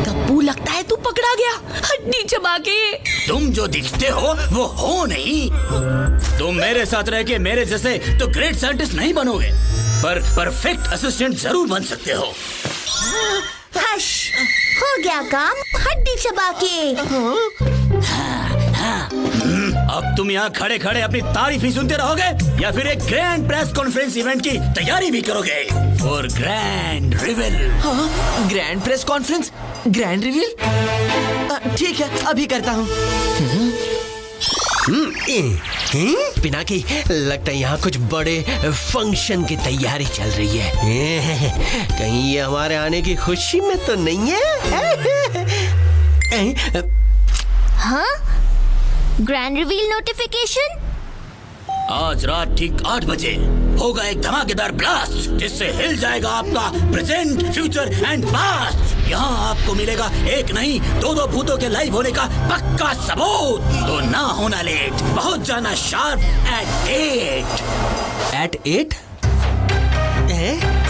गप्पू, लगता है तू पकड़ा गया हड्डी चबा के। तुम जो दिखते हो वो हो नहीं। तुम मेरे साथ रह के मेरे जैसे तो ग्रेट साइंटिस्ट नहीं बनोगे, पर परफेक्ट असिस्टेंट जरूर बन सकते हो। हश, हो गया काम हड्डी चबा के। अब तुम यहाँ खड़े खड़े अपनी तारीफ ही सुनते रहोगे या फिर एक ग्रैंड प्रेस कॉन्फ्रेंस इवेंट की तैयारी भी करोगे for grand reveal? Grand press conference, grand reveal? ठीक है, अभी करता हूँ। पिनाकी, लगता है यहाँ कुछ बड़े फंक्शन की तैयारी चल रही है। कहीं ये हमारे आने की खुशी में तो नहीं है? हाँ? Grand reveal notification? आज रात ठीक 8 बजे होगा एक धमाकेदार ब्लास्ट जिससे हिल जाएगा आपका प्रेजेंट, फ्यूचर एंड पास्ट। यहाँ आपको मिलेगा एक नहीं 2-2 भूतों के लाइव होने का पक्का सबूत। तो ना होना लेट, पहुँच जाना शार्प at 8।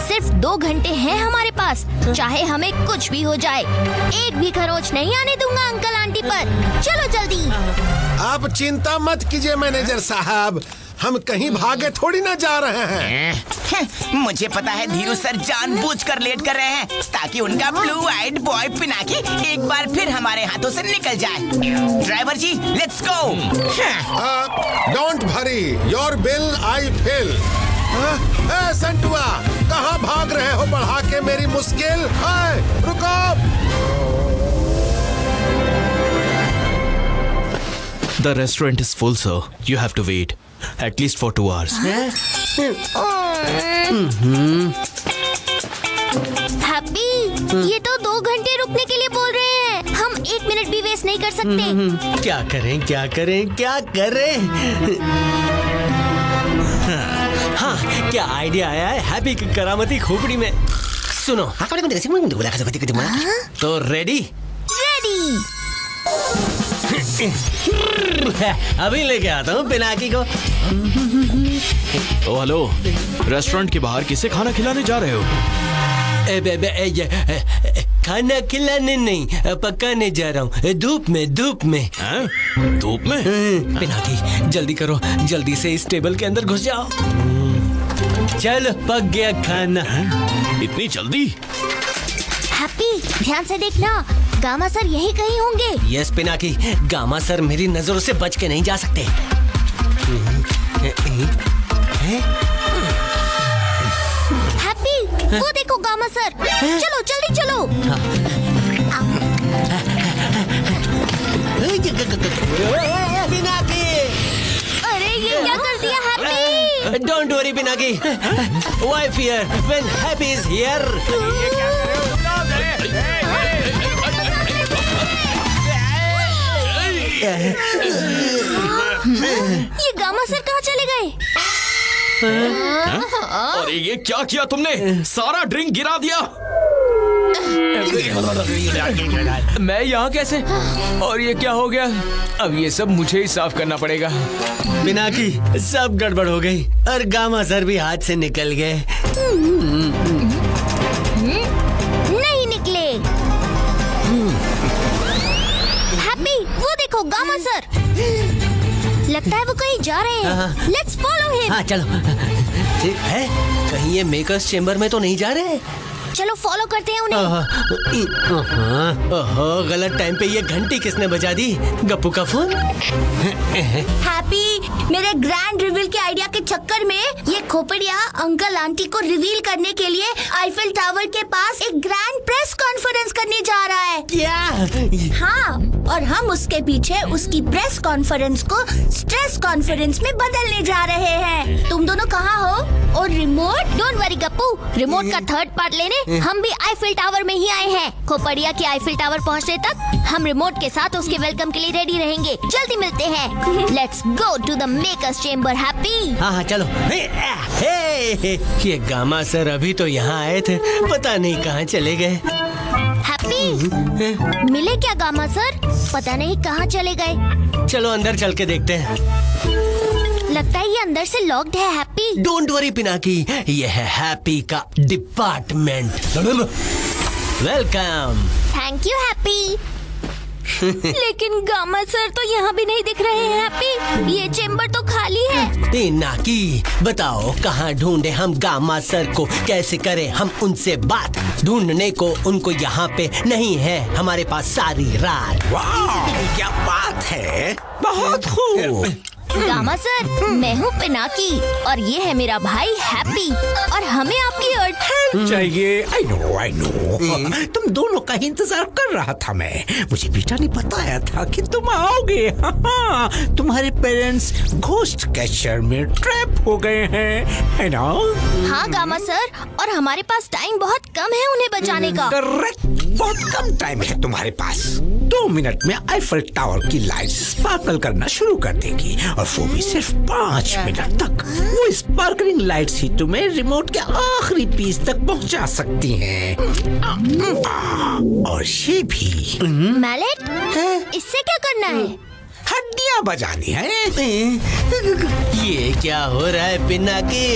सिर्फ 2 घंटे हैं हमारे पास, चाहे हमें कुछ भी हो जाए। एक भी खरोच नहीं आने दूंगा अंकल आंटी पर। चलो जल्दी। आप चिंता मत कीजिए मैनेजर साहब, हम कहीं भागे थोड़ी ना जा रहे हैं। मुझे पता है धीरू सर जानबूझकर लेट कर रहे हैं ताकि उनका ब्लू आइड बॉय पिनाकी एक बार फिर हमारे हाथों से निकल जाए। Driver ji, let's go. Don't worry, your bill I fill. Santua, कहाँ भाग रहे हो बढ़ा के मेरी मुश्किल? रुको। The restaurant is full, sir. You have to wait at least for 2 hours. Happy, ये तो 2 घंटे रुकने के लिए बोल रहे हैं। हम 1 मिनट भी वेस्ट नहीं कर सकते। क्या करें, क्या करें, क्या करें? हाँ, क्या आइडिया आया है हैप्पी की करामती खोपड़ी में। सुनो, तो रेडी? रेडी। अभी लेके आता हूँ पिनाकी को। ओ हेलो, रेस्टोरेंट के बाहर किसे खाना खिलाने जा रहे हो? खाना खिलाने नहीं, पकाने जा रहा हूँ। धूप में, धूप में। धूप में? पिनाकी, जल्दी करो, जल्दी से इस टेबल के अंदर घुस जाओ। चलो, पक गया खाना। इतनी जल्दी? हैप्पी, ध्यान से देखना, गामा सर यही कहीं होंगे। यस पिनाकी, गामा सर मेरी नजरों से बच के नहीं जा सकते। हैप्पी, वो देखो गामा सर। चलो जल्दी चलो। पिनाकी, अरे ये क्या कर दिया happy? Don't worry Pinaki, why fear when happy is here. ये गामा सर कहाँ चले गए? अरे ये क्या किया तुमने? सारा ड्रिंक गिरा दिया। मैं यहाँ कैसे? और ये क्या हो गया? अब ये सब मुझे ही साफ करना पड़ेगा। पिनाकी, सब गड़बड़ हो गई और गामा सर भी हाथ से निकल गए। नहीं निकले। हैप्पी, वो देखो गामा सर। लगता है वो कहीं जा रहे हैं। Let's follow him. हाँ चलो। है, कहीं ये मेकर्स चेम्बर में तो नहीं जा रहे? चलो फॉलो करते हैं उन्हें। ओहो, गलत टाइम पे ये घंटी किसने बजा दी? गप्पू का फोन? हैप्पी, मेरे ग्रैंड रिवील के आइडिया के चक्कर में ये खोपड़िया अंकल आंटी को रिवील करने के लिए आईफिल टावर के पास एक ग्रैंड प्रेस कॉन्फ्रेंस करने जा रहा है। क्या? हाँ, और हम उसके पीछे उसकी प्रेस कॉन्फ्रेंस को स्ट्रेस कॉन्फ्रेंस में बदलने जा रहे हैं। तुम दोनों कहाँ हो? और remote? Don't worry Gappu, remote का 3rd पार्ट लेने हम भी आईफिल टावर में ही आए हैं। खोपड़िया की आईफिल टावर पहुँचने तक हम रिमोट के साथ उसके वेलकम के लिए रेडी रहेंगे। जल्दी मिलते हैं। Let's go to the makers chamber Happy. हाँ चलो। ये गामा सर अभी तो यहाँ आए थे, पता नहीं कहाँ चले गए। हैप्पी, मिले क्या गामा सर? पता नहीं कहाँ चले गए। चलो अंदर चल के देखते हैं। लगता है ये अंदर से लॉक्ड है हैप्पी। डोंट वरी पिनाकी, ये है हैप्पी का department. Welcome. Thank you happy. लेकिन गामा सर तो यहाँ भी नहीं दिख रहे हैं हैप्पी। ये चेम्बर तो खाली है। पिनाकी बताओ कहाँ ढूंढे हम गामा सर को, कैसे करें हम उनसे बात? ढूंढने को उनको यहाँ पे नहीं है हमारे पास सारी रात। वाह क्या बात है, बहुत खूब। गामा सर, मैं हूँ पिनाकी और ये है मेरा भाई हैप्पी और हमें आपकी हेल्प चाहिए। आई नो तुम दोनों का ही इंतजार कर रहा था मैं। मुझे बेटा ने बताया था कि तुम आओगे। हाँ, तुम्हारे पेरेंट्स घोस्ट कैचर में ट्रैप हो गए हैं, है ना? हाँ गामा सर, और हमारे पास टाइम बहुत कम है उन्हें बचाने का। करेक्ट, बहुत कम टाइम है तुम्हारे पास। 2 मिनट में आईफल टावर की लाइट स्पार्कल करना शुरू कर देगी और वो भी सिर्फ 5 मिनट तक। वो स्पार्कलिंग लाइट्स ही तुम्हें रिमोट के आखिरी पीस तक पहुंचा सकती हैं। और ये भी मैलेट, इससे क्या करना है? हड्डियां बजानी है। ये क्या हो रहा है पिनाकी?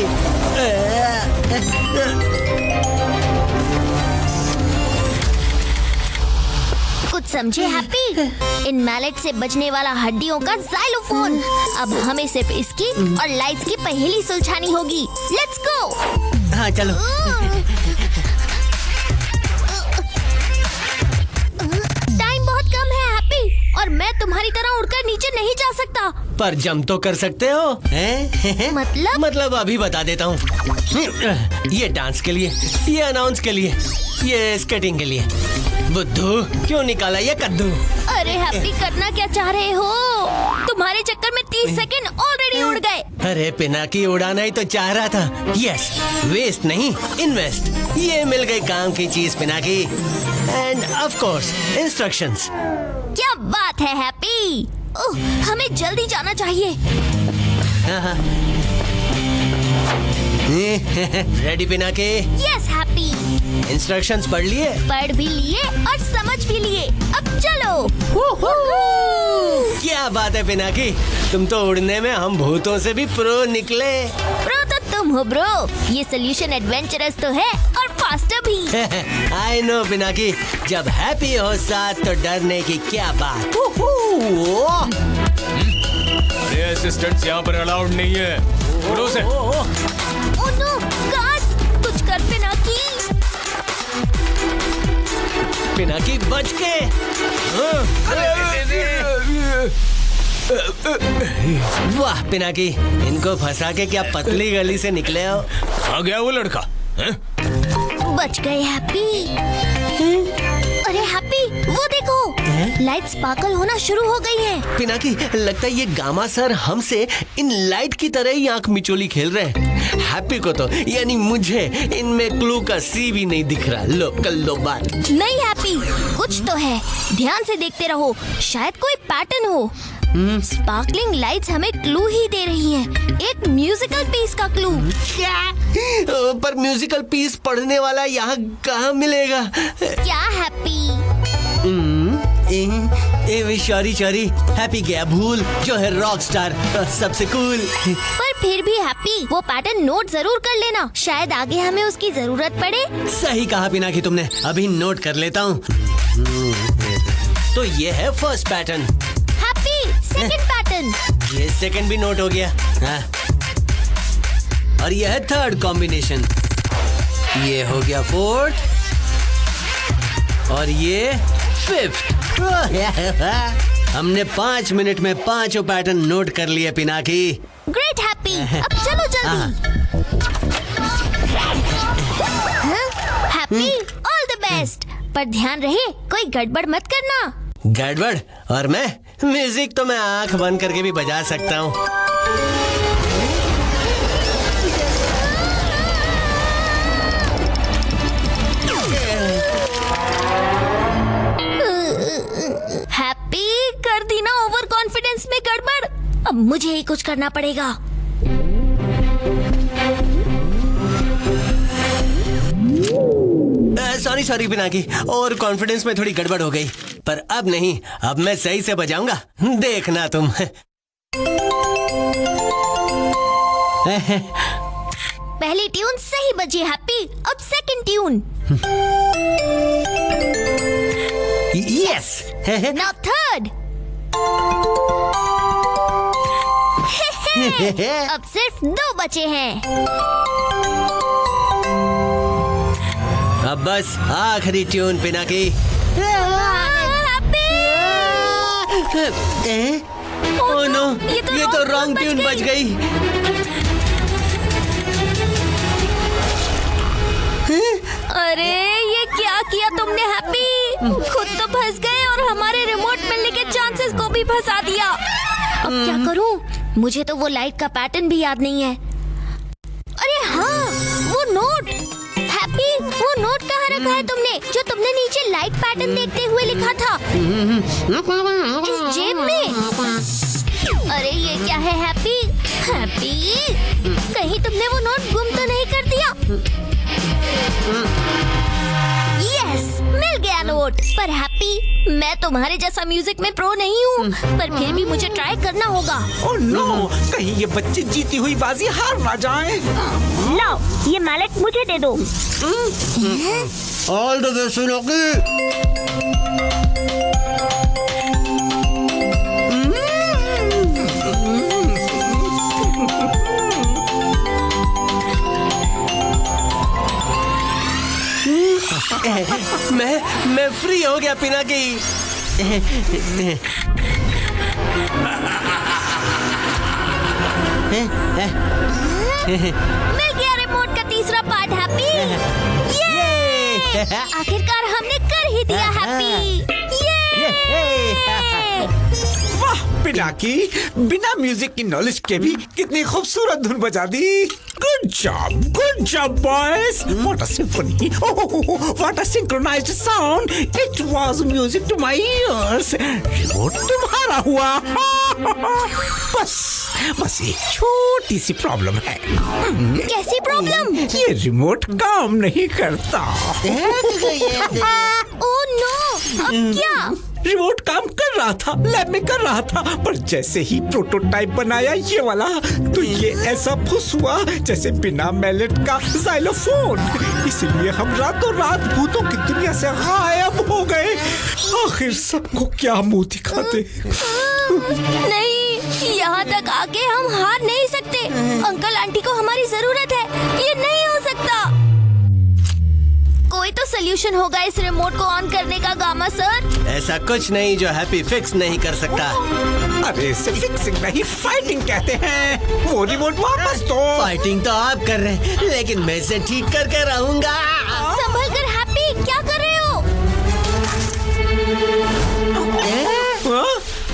कुछ समझे हैप्पी? इन मैलेट से बजने वाला हड्डियों का जाइलोफोन। अब हमें सिर्फ इसकी और लाइट्स की पहेली सुलझानी होगी। Let's go. हाँ चलो। टाइम बहुत कम है हैप्पी, और मैं तुम्हारी तरह उड़कर नीचे नहीं जा सकता। पर जंप तो कर सकते हो हैं? मतलब अभी बता देता हूँ। ये डांस के लिए, ये अनाउंस के लिए, ये स्केटिंग के लिए। बुद्धू क्यों निकाला ये कद्दू? अरे हैप्पी, करना क्या चाह रहे हो? तुम्हारे चक्कर में 30 सेकंड ऑलरेडी उड़ गए। अरे पिनाकी उड़ाना ही तो चाह रहा था। यस, वेस्ट नहीं इन्वेस्ट। ये मिल गई काम की चीज Pinaki. End of course instructions. क्या बात है हैप्पी। हमें जल्दी जाना चाहिए। Ready Pinaki? Yes happy. Instructions पढ़ लिए? पढ़ भी लिए और समझ भी लिए। अब चलो। क्या बात है पिनाकी, तुम तो उड़ने में हम भूतों से भी प्रो निकले। प्रो तो तुम हो ब्रो। ये सोल्यूशन एडवेंचरस तो है और फास्टर भी। आई नो पिनाकी, जब हैप्पी हो साथ तो डरने की क्या बात। अरे असिस्टेंट्स यहाँ पर अलाउड नहीं है। उड़ो से। ओह नो गार्ड्स, कुछ कर पिनाकी। पिनाकी बच के। वाह पिनाकी, इनको फंसा के क्या पतली गली से निकले हो। आ गया वो लड़का है? बच गए हैप्पी। अरे हैप्पी, वो देखो, लाइट स्पार्कल होना शुरू हो गई है। पिनाकी, लगता है ये गामा सर हमसे इन लाइट की तरह ही आंख मिचोली खेल रहे हैं। हैप्पी को तो, यानी मुझे इनमें क्लू का सी भी नहीं दिख रहा। लो कर लो बात। नहीं हैप्पी, कुछ तो है। ध्यान से देखते रहो, शायद कोई पैटर्न हो। स्पार्कलिंग लाइट्स हमें क्लू ही दे रही हैं। एक म्यूजिकल पीस का क्लू। क्या? पर म्यूजिकल पीस पढ़ने वाला यहाँ कहाँ मिलेगा? क्या हैप्पी? सॉरी हैप्पी गया भूल, जो है रॉक स्टार सबसे कूल। पर फिर भी हैप्पी, वो पैटर्न नोट जरूर कर लेना, शायद आगे हमें उसकी जरूरत पड़े। सही कहा पिनाकी तुमने, अभी नोट कर लेता हूँ। तो ये है first pattern. Happy, second pattern. ये सेकंड भी नोट हो गया। हाँ। और ये है थर्ड कॉम्बिनेशन। ये हो गया फोर्थ और ये फिफ्थ। हमने 5 मिनट में 5 पैटर्न नोट कर लिए पिनाकी। ग्रेट हैप्पी, अब चलो जल्दी। Happy, all the best. पर ध्यान रहे, कोई गड़बड़ मत करना। गड़बड़? और मैं म्यूजिक तो मैं आंख बंद करके भी बजा सकता हूँ। हैप्पी, कर दी ना ओवर कॉन्फिडेंस में गड़बड़। अब मुझे ही कुछ करना पड़ेगा। सॉरी पिनाकी, और कॉन्फिडेंस में थोड़ी गड़बड़ हो गई। पर अब नहीं, अब मैं सही से बजाऊंगा, देखना तुम। पहली ट्यून सही बजी हैप्पी। अब second tune. Yes. Now third. अब सिर्फ 2 बचे हैं। अब बस आखिरी ट्यून पिनाकी। ओह नो, ये तो रॉन्ग ट्यून बज गई। अरे ये क्या किया तुमने हैप्पी? खुद तो फंस गए और हमारे रिमोट मिलने के चांसेस को भी फंसा दिया। अब क्या करूं? मुझे तो वो लाइट का पैटर्न भी याद नहीं है। अरे हाँ, वो नोट। हैप्पी, वो नोट कहाँ रखा है तुमने, जो तुमने नीचे लाइट पैटर्न देखते हुए लिखा था? इस जेब में। अरे ये क्या है हैप्पी? हैप्पी, कहीं तुमने वो नोट गुम तो नहीं कर दिया? यस, मिल गया नोट। पर हैप्पी, मैं तुम्हारे जैसा म्यूजिक में प्रो नहीं हूँ, पर फिर भी मुझे ट्राई करना होगा। ओह नो, कहीं ये बच्चे जीती हुई बाजी हार ना जाएं। लाओ, ये मैलेट मुझे दे दो। All the best Pinaki. मैं फ्री हो गया पिनाकी। मिल गया रिमोट का तीसरा पार्ट हैप्पी। ये आखिरकार हमने कर ही दिया हैप्पी। वाह पिनाकी, बिना म्यूजिक की नॉलेज के भी कितनी खूबसूरत धुन बजा दी। Good job boys. What a symphony, what a synchronized sound. It was music to my ears. Remote तुम्हारा हुआ। बस एक छोटी सी प्रॉब्लम है। कैसी प्रॉब्लम? ये रिमोट काम नहीं करता। ओह नो, अब क्या? रिमोट काम कर रहा था, लैब में कर रहा था, पर जैसे ही प्रोटोटाइप बनाया ये वाला, तो ये ऐसा फुस हुआ जैसे बिना मैलेट का जाइलोफोन। इसलिए हम रातों रात भूतों की दुनिया से गायब हो गए। आखिर सबको क्या मुंह दिखाते। नहीं, यहाँ तक आके हम हार नहीं सकते। अंकल आंटी को हमारी जरूरत है, ये नहीं हो सकता। कोई तो सोल्यूशन होगा इस रिमोट को ऑन करने का गामा सर। ऐसा कुछ नहीं जो हैप्पी फिक्स नहीं कर सकता। अरे इसे फिक्सिंग नहीं, फाइटिंग कहते हैं। वो रिमोट वापस दो। फाइटिंग तो आप कर रहे हैं, लेकिन मैं इसे ठीक करके रहूंगा। संभल कर हैप्पी, क्या कर रहे हो?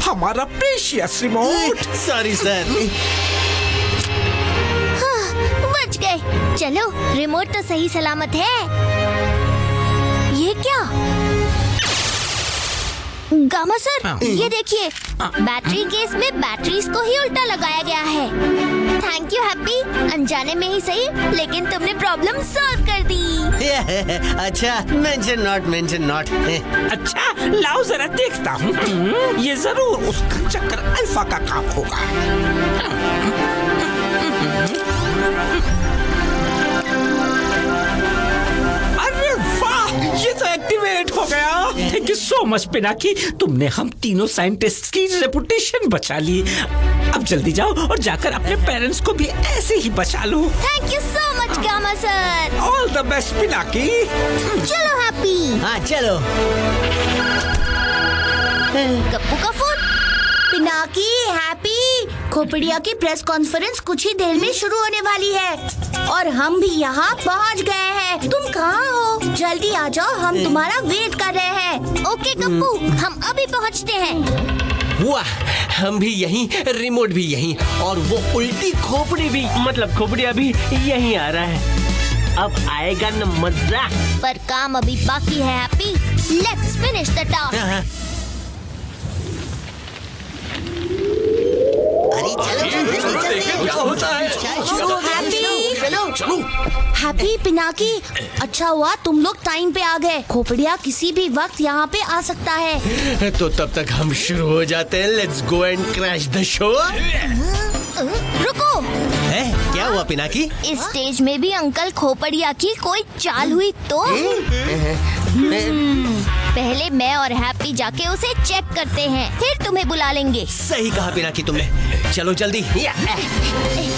हमारा प्रेशियस रिमोट। Sorry sir. बच गए। चलो, रिमोट तो सही सलामत है। ये क्या? गामा सर, ये देखिए, बैटरी केस में बैटरीज को ही उल्टा लगाया गया है। थैंक यू हैप्पी, अनजाने में ही सही, लेकिन तुमने प्रॉब्लम सॉल्व कर दी। अच्छा, मेंशन नॉट। अच्छा, लाओ जरा देखता हूँ। ये जरूर उसका चक्कर अल्फा का काम होगा। अरे वाह, ये तो एक्टिवेट हो गया। Thank you so much Pinaki, तुमने हम तीनों साइंटिस्ट की रेपुटेशन बचा ली। अब जल्दी जाओ और जाकर अपने पेरेंट्स को भी ऐसे ही बचा लो। Thank you so much Gama sir. All the best Pinaki. चलो हैप्पी। हाँ चलो। गप्पू का फोन। पिनाकी, हैप्पी, खोपड़िया की प्रेस कॉन्फ्रेंस कुछ ही देर में शुरू होने वाली है और हम भी यहाँ पहुँच गए हैं। तुम कहाँ हो? जल्दी आ जाओ, हम तुम्हारा वेट कर रहे हैं। ओके गप्पू, हम अभी पहुँचते हैं। वाह, हम भी यहीं, रिमोट भी यहीं, और वो उल्टी खोपड़ी भी, मतलब खोपड़िया भी यहीं आ रहा है। अब आएगा न मजा। पर काम अभी बाकी है happy. Let's finish the task. Happy, Pinaki, अच्छा हुआ तुम लोग टाइम पे आ गए। खोपड़िया किसी भी वक्त यहाँ पे आ सकता है। तो तब तक हम शुरू हो जाते हैं। Let's go and crash the show. रुको। क्या हुआ पिनाकी? इस स्टेज में भी अंकल खोपड़िया की कोई चाल हुई तो? पहले मैं और हैप्पी जाके उसे चेक करते हैं, फिर तुम्हें बुला लेंगे। सही कहा पिनाकी तुमने। चलो जल्दी।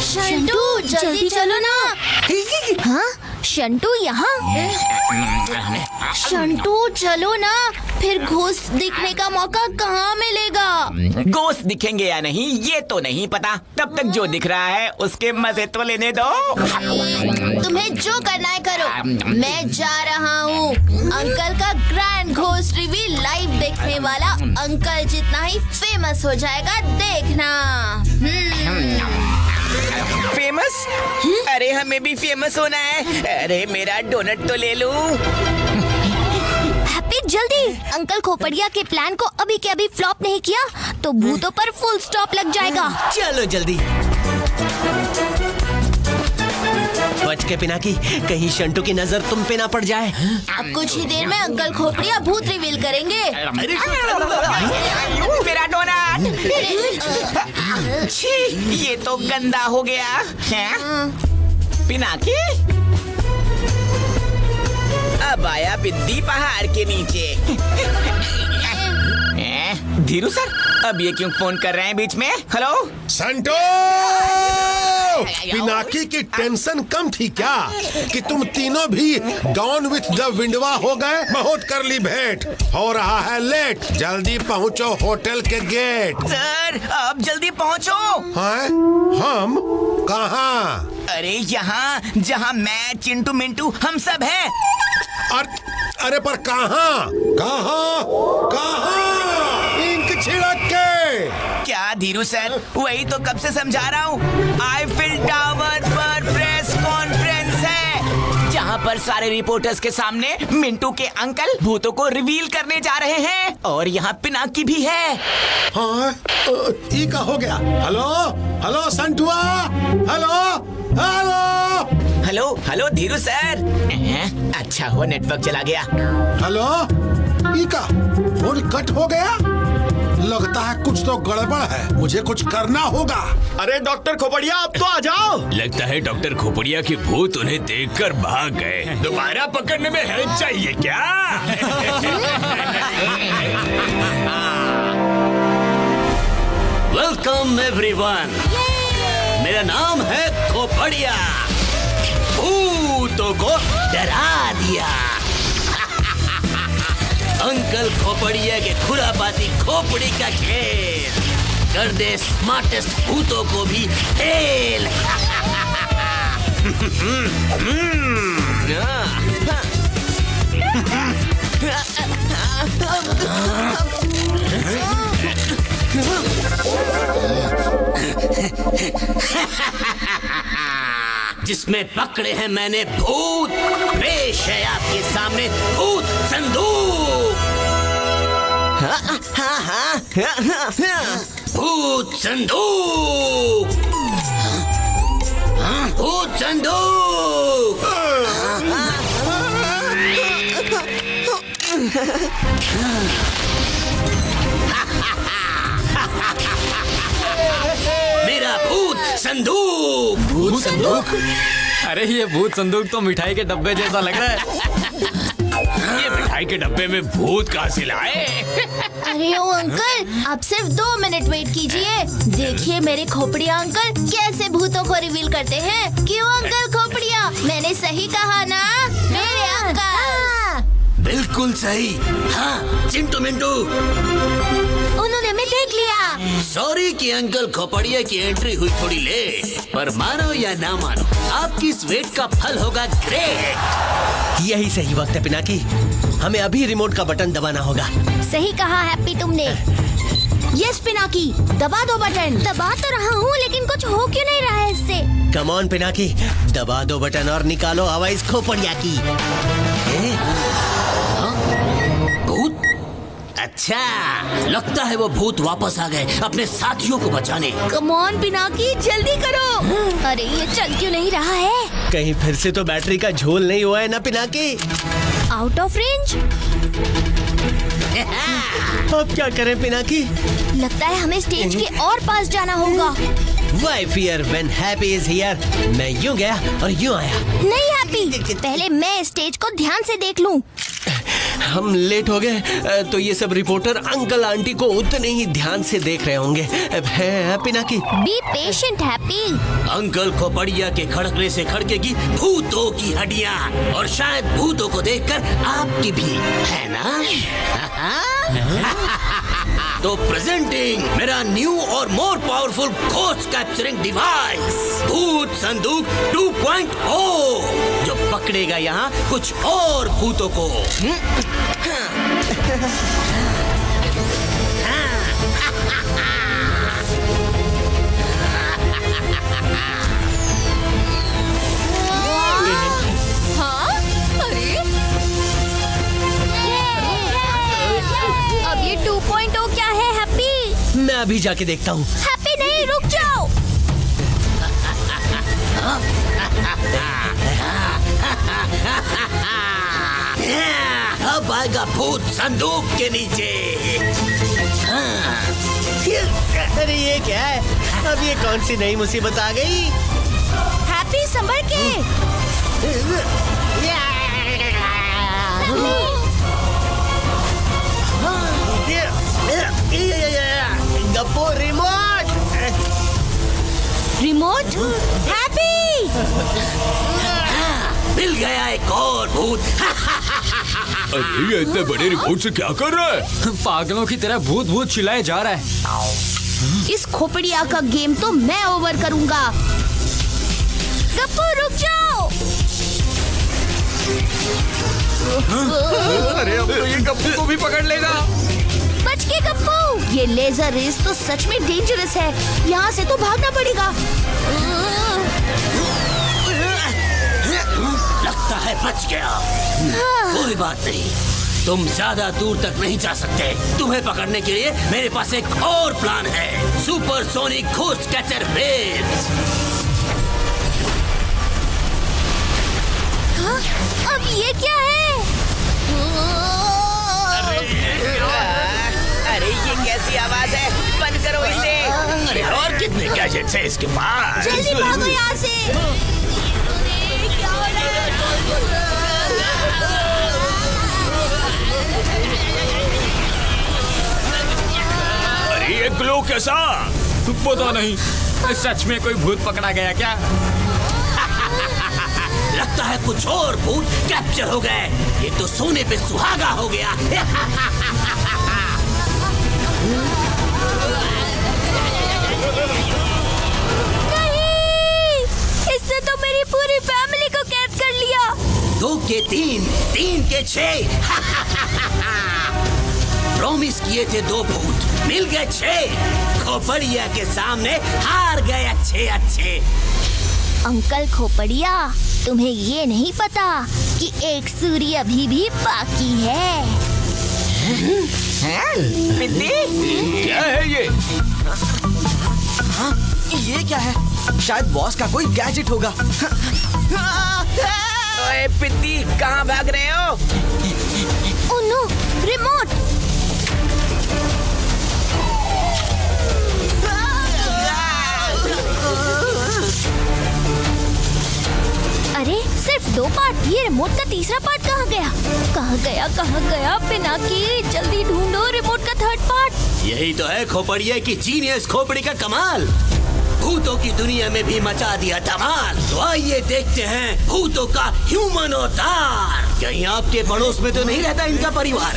शंटू जल्दी चलो ना। हाँ शंटू यहाँ? शंटू चलो ना, फिर घोस्ट दिखने का मौका कहाँ मिलेगा? घोस्ट दिखेंगे या नहीं ये तो नहीं पता, तब तक जो दिख रहा है उसके मजे तो लेने दो। तुम्हें जो करना है करो, मैं जा रहा हूँ। अंकल का ग्रैंड घोस्ट रिवील लाइव देखने वाला अंकल जितना ही फेमस हो जाएगा, देखना। फेमस? अरे हमें भी फेमस होना है। अरे मेरा डोनट तो ले लूं। हैप्पी जल्दी, अंकल खोपड़िया के प्लान को अभी के अभी फ्लॉप नहीं किया तो भूतों पर फुल स्टॉप लग जाएगा। चलो जल्दी। बच के पिनाकी, कहीं शंटू की नजर तुम पे ना पड़ जाए। अब कुछ ही देर में अंकल खोपड़िया भूत रिवील करेंगे। मेरा डोनट। छी, ये तो गंदा हो गया है। पिनाकी अब आया बिद्दी पहाड़ के नीचे। धीरू सर, अब ये क्यों फोन कर रहे हैं बीच में? हेलो संटो, पिनाकी की टेंशन कम थी क्या कि तुम तीनों भी गॉन विथ द विंडवा हो गए? बहुत कर ली भेंट, हो रहा है लेट, जल्दी पहुंचो होटल के गेट। सर आप जल्दी पहुंचो। हैं? हम कहाँ? अरे यहाँ जहाँ मैं चिंटू मिंटू हम सब हैं। अरे पर कहाँ? कहाँ? कहाँ? इंक छिड़क के। क्या धीरू सर, वही तो कब से समझा रहा हूँ। आईफिल टावर पर प्रेस कॉन्फ्रेंस है, जहाँ पर सारे रिपोर्टर्स के सामने मिंटू के अंकल भूतों को रिवील करने जा रहे हैं, और यहाँ पिनाकी भी है। हाँ, ई का हो गया। Hello hello Santua, hello hello hello hello Dhiru sir. अच्छा हुआ नेटवर्क चला गया। हेलो, ई का फोन कट हो गया। लगता है कुछ तो गड़बड़ है, मुझे कुछ करना होगा। अरे डॉक्टर खोपड़िया अब तो आ जाओ। लगता है डॉक्टर खोपड़िया के भूत उन्हें देखकर भाग गए। दोबारा पकड़ने में हेल्प चाहिए क्या? वेलकम एवरीवन, मेरा नाम है खोपड़िया। भूतों को डरा दिया। अंकल खोपड़िया के खुरापाती खोपड़ी का खेल कर दे स्मार्टेस्ट भूतों को भी फेल। जिसमें पकड़े हैं मैंने भूत, पेश है आपके सामने भूत संदूक। भूत संदूक, भूत संदूक। मेरा भूत संदूक। भूत संदूक? अरे ये भूत संदूक तो मिठाई के डब्बे जैसा लग रहा है। ये मिठाई के डब्बे में भूत कहाँ से लाए? अरे ओ अंकल, आप सिर्फ 2 मिनट वेट कीजिए, देखिए मेरे खोपड़िया अंकल कैसे भूतों को रिवील करते हैं। क्यों अंकल खोपड़िया, मैंने सही कहा ना? मेरे अंकल बिल्कुल सही। हाँ चिंटू मिंटू, उन्होंने हमें देख लिया। सॉरी कि अंकल खोपड़िया की एंट्री हुई थोड़ी लेट, पर मानो या ना मानो आपकी इस वेट का फल होगा ग्रेट। यही सही वक्त है पिनाकी, हमें अभी रिमोट का बटन दबाना होगा। सही कहा हैप्पी तुमने। यस पिनाकी, दबा दो बटन। दबा तो रहा हूँ लेकिन कुछ हो क्यों नहीं रहा है इससे? कम ऑन पिनाकी, दबा दो बटन और निकालो आवाज खोपड़िया की। भूत? अच्छा, लगता है वो भूत वापस आ गए अपने साथियों को बचाने। कम ऑन पिनाकी, जल्दी करो। अरे ये चल क्यों नहीं रहा है? कहीं फिर से तो बैटरी का झोल नहीं हुआ है ना पिनाकी? Out of range. अब क्या करें पिनाकी? लगता है हमें स्टेज के और पास जाना होगा। Why fear when happy is here? मैं यूं गया और यूं आया। नहीं हैप्पी, पहले मैं स्टेज को ध्यान से देख लूं। हम लेट हो गए तो ये सब रिपोर्टर अंकल आंटी को उतने ही ध्यान से देख रहे होंगे। है Pinaki? Be patient happy. Uncle Khopdiya के खड़कने से खड़केगी भूतों की हड्डियाँ, और शायद भूतों को देखकर आपकी भी, है ना? तो प्रेजेंटिंग मेरा न्यू और more powerful ghost capturing device, भूत संदूक 2.0, जो पकड़ेगा यहाँ कुछ और भूतों को। अब ये 2.0 क्या है हैप्पी? मैं अभी जाके देखता हूँ। हैप्पी नहीं, रुक जाओ। अब आएगा भूत संदूक के नीचे। अरे ये क्या है? अब ये कौन सी नई मुसीबत आ गई? हैप्पी संभल के। गप्पू रिमोट। रिमोट? हैप्पी! मिल गया एक और भूत। अरे ये इतने बड़े रिमोट से क्या कर रहा है? पागलों की तरह भूत भूत चिल्लाए जा रहा है। इस खोपड़िया का गेम तो मैं ओवर करूंगा। गप्पू रुक जाओ। अरे अब तो ये गप्पू को भी पकड़ लेगा। बच के गप्पू। ये लेजर रेस तो सच में डेंजरस है, यहाँ से तो भागना पड़ेगा। लगता है बच गया। कोई बात नहीं, तुम ज्यादा दूर तक नहीं जा सकते। तुम्हें पकड़ने के लिए मेरे पास एक और प्लान है, super sonic ghost catcher waves. अब ये क्या है? अरे ये कैसी आवाज है? बंद करो इसे। अरे और कितने गैजेट्स हैं इसके पास? जल्दी भागो यहाँ से। अरे ये ग्लो कैसा? पता नहीं, सच में कोई भूत पकड़ा गया क्या? लगता है कुछ और भूत कैप्चर हो गए। ये तो सोने पे सुहागा हो गया। नहीं, इसने तो मेरी पूरी फैमिली को कैद कर लिया। 2 के 3, 3 के 6। प्रॉमिस किए थे 2 भूत, मिल गए 6। खोपड़िया के सामने हार गए अच्छे अच्छे। अंकल खोपड़िया, तुम्हें ये नहीं पता कि एक सूर्य अभी भी बाकी है। पिद्दी? क्या है ये? हाँ, ये क्या है? शायद बॉस का कोई गैजेट होगा। ओए पिद्दी, कहाँ भाग रहे हो? Oh no, remote. अरे सिर्फ 2 पार्ट, ये रिमोट का तीसरा पार्ट कहाँ गया? कहाँ गया पिनाकी? जल्दी ढूंढो रिमोट का 3rd पार्ट। यही तो है खोपड़िया की जीनियस खोपड़ी का कमाल। भूतों की दुनिया में भी मचा दिया धमाल। तो आइए देखते हैं भूतों का ह्यूमन अवतार। कहीं आपके पड़ोस में तो नहीं रहता इनका परिवार?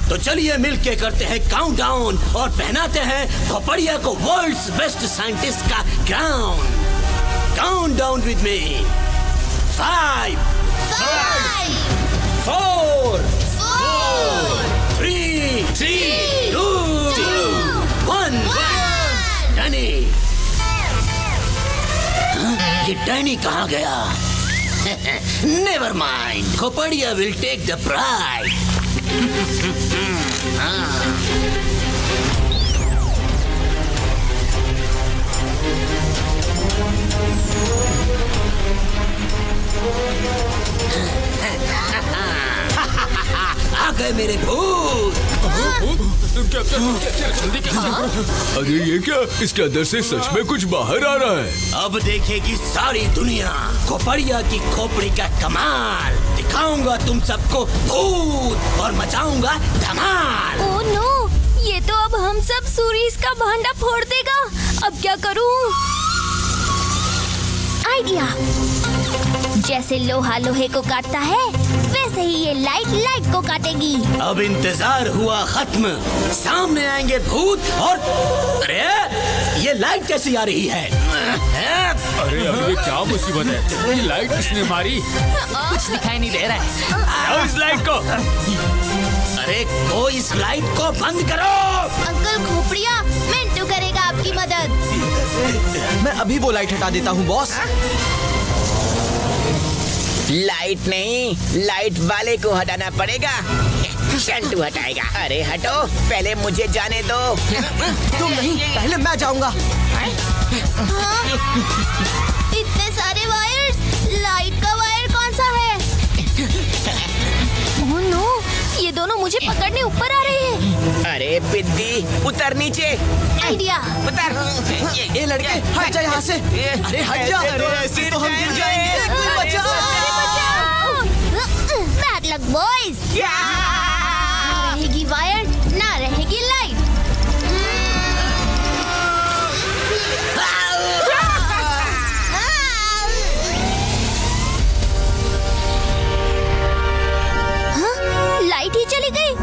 तो चलिए मिलके करते हैं काउंटडाउन और पहनाते हैं खोपड़िया को वर्ल्ड्स बेस्ट साइंटिस्ट का crown. Count down with me. 5, 4, 3, 2, 1. Danny, ये डैनी कहाँ गया? Never mind. खोपड़िया will take the pride. आ गए मेरे भूत। अरे ये क्या, इसके अंदर से सच में कुछ बाहर आ रहा है। अब देखेगी सारी दुनिया खोपड़िया की खोपड़ी का कमाल। दिखाऊंगा तुम सबको भूत और मचाऊंगा धमाल। ओह नो, ये तो अब हम सब सूरीज का भांडा फोड़ देगा। अब क्या करूं? आइडिया। जैसे लोहा लोहे को काटता है, वैसे ही ये लाइट लाइट को काटेगी। अब इंतजार हुआ खत्म। सामने आएंगे भूत और अरे ये लाइट कैसी आ रही है? अरे अब ये क्या मुसीबत है? ये लाइट किसने मारी? कुछ दिखाई नहीं दे रहा है। आओ इस लाइट को। अरे कोई इस लाइट को बंद करो। अंकल खोपड़िया, मिंटू करेगा आपकी मदद। मैं अभी वो लाइट हटा देता हूँ बॉस। लाइट नहीं, लाइट वाले को हटाना पड़ेगा। शंटू हटाएगा। अरे हटो, पहले मुझे जाने दो। तुम नहीं, पहले मैं जाऊंगा। इतने सारे वायर्स, लाइट का वायर कौन सा है? ओह नो, ये दोनों मुझे पकड़ने ऊपर आ रहे हैं। अरे बिद्दी, उतर नीचे। आइडिया। उतर। ये लड़के हट जा यहाँ से। अरे हट जा। ऐसे तो हम गिर जाएंगे। कोई बचाओ। Bad luck boys. ना रहेगी वायर, ना रहेगी लाइट। लाइट ही चली गई।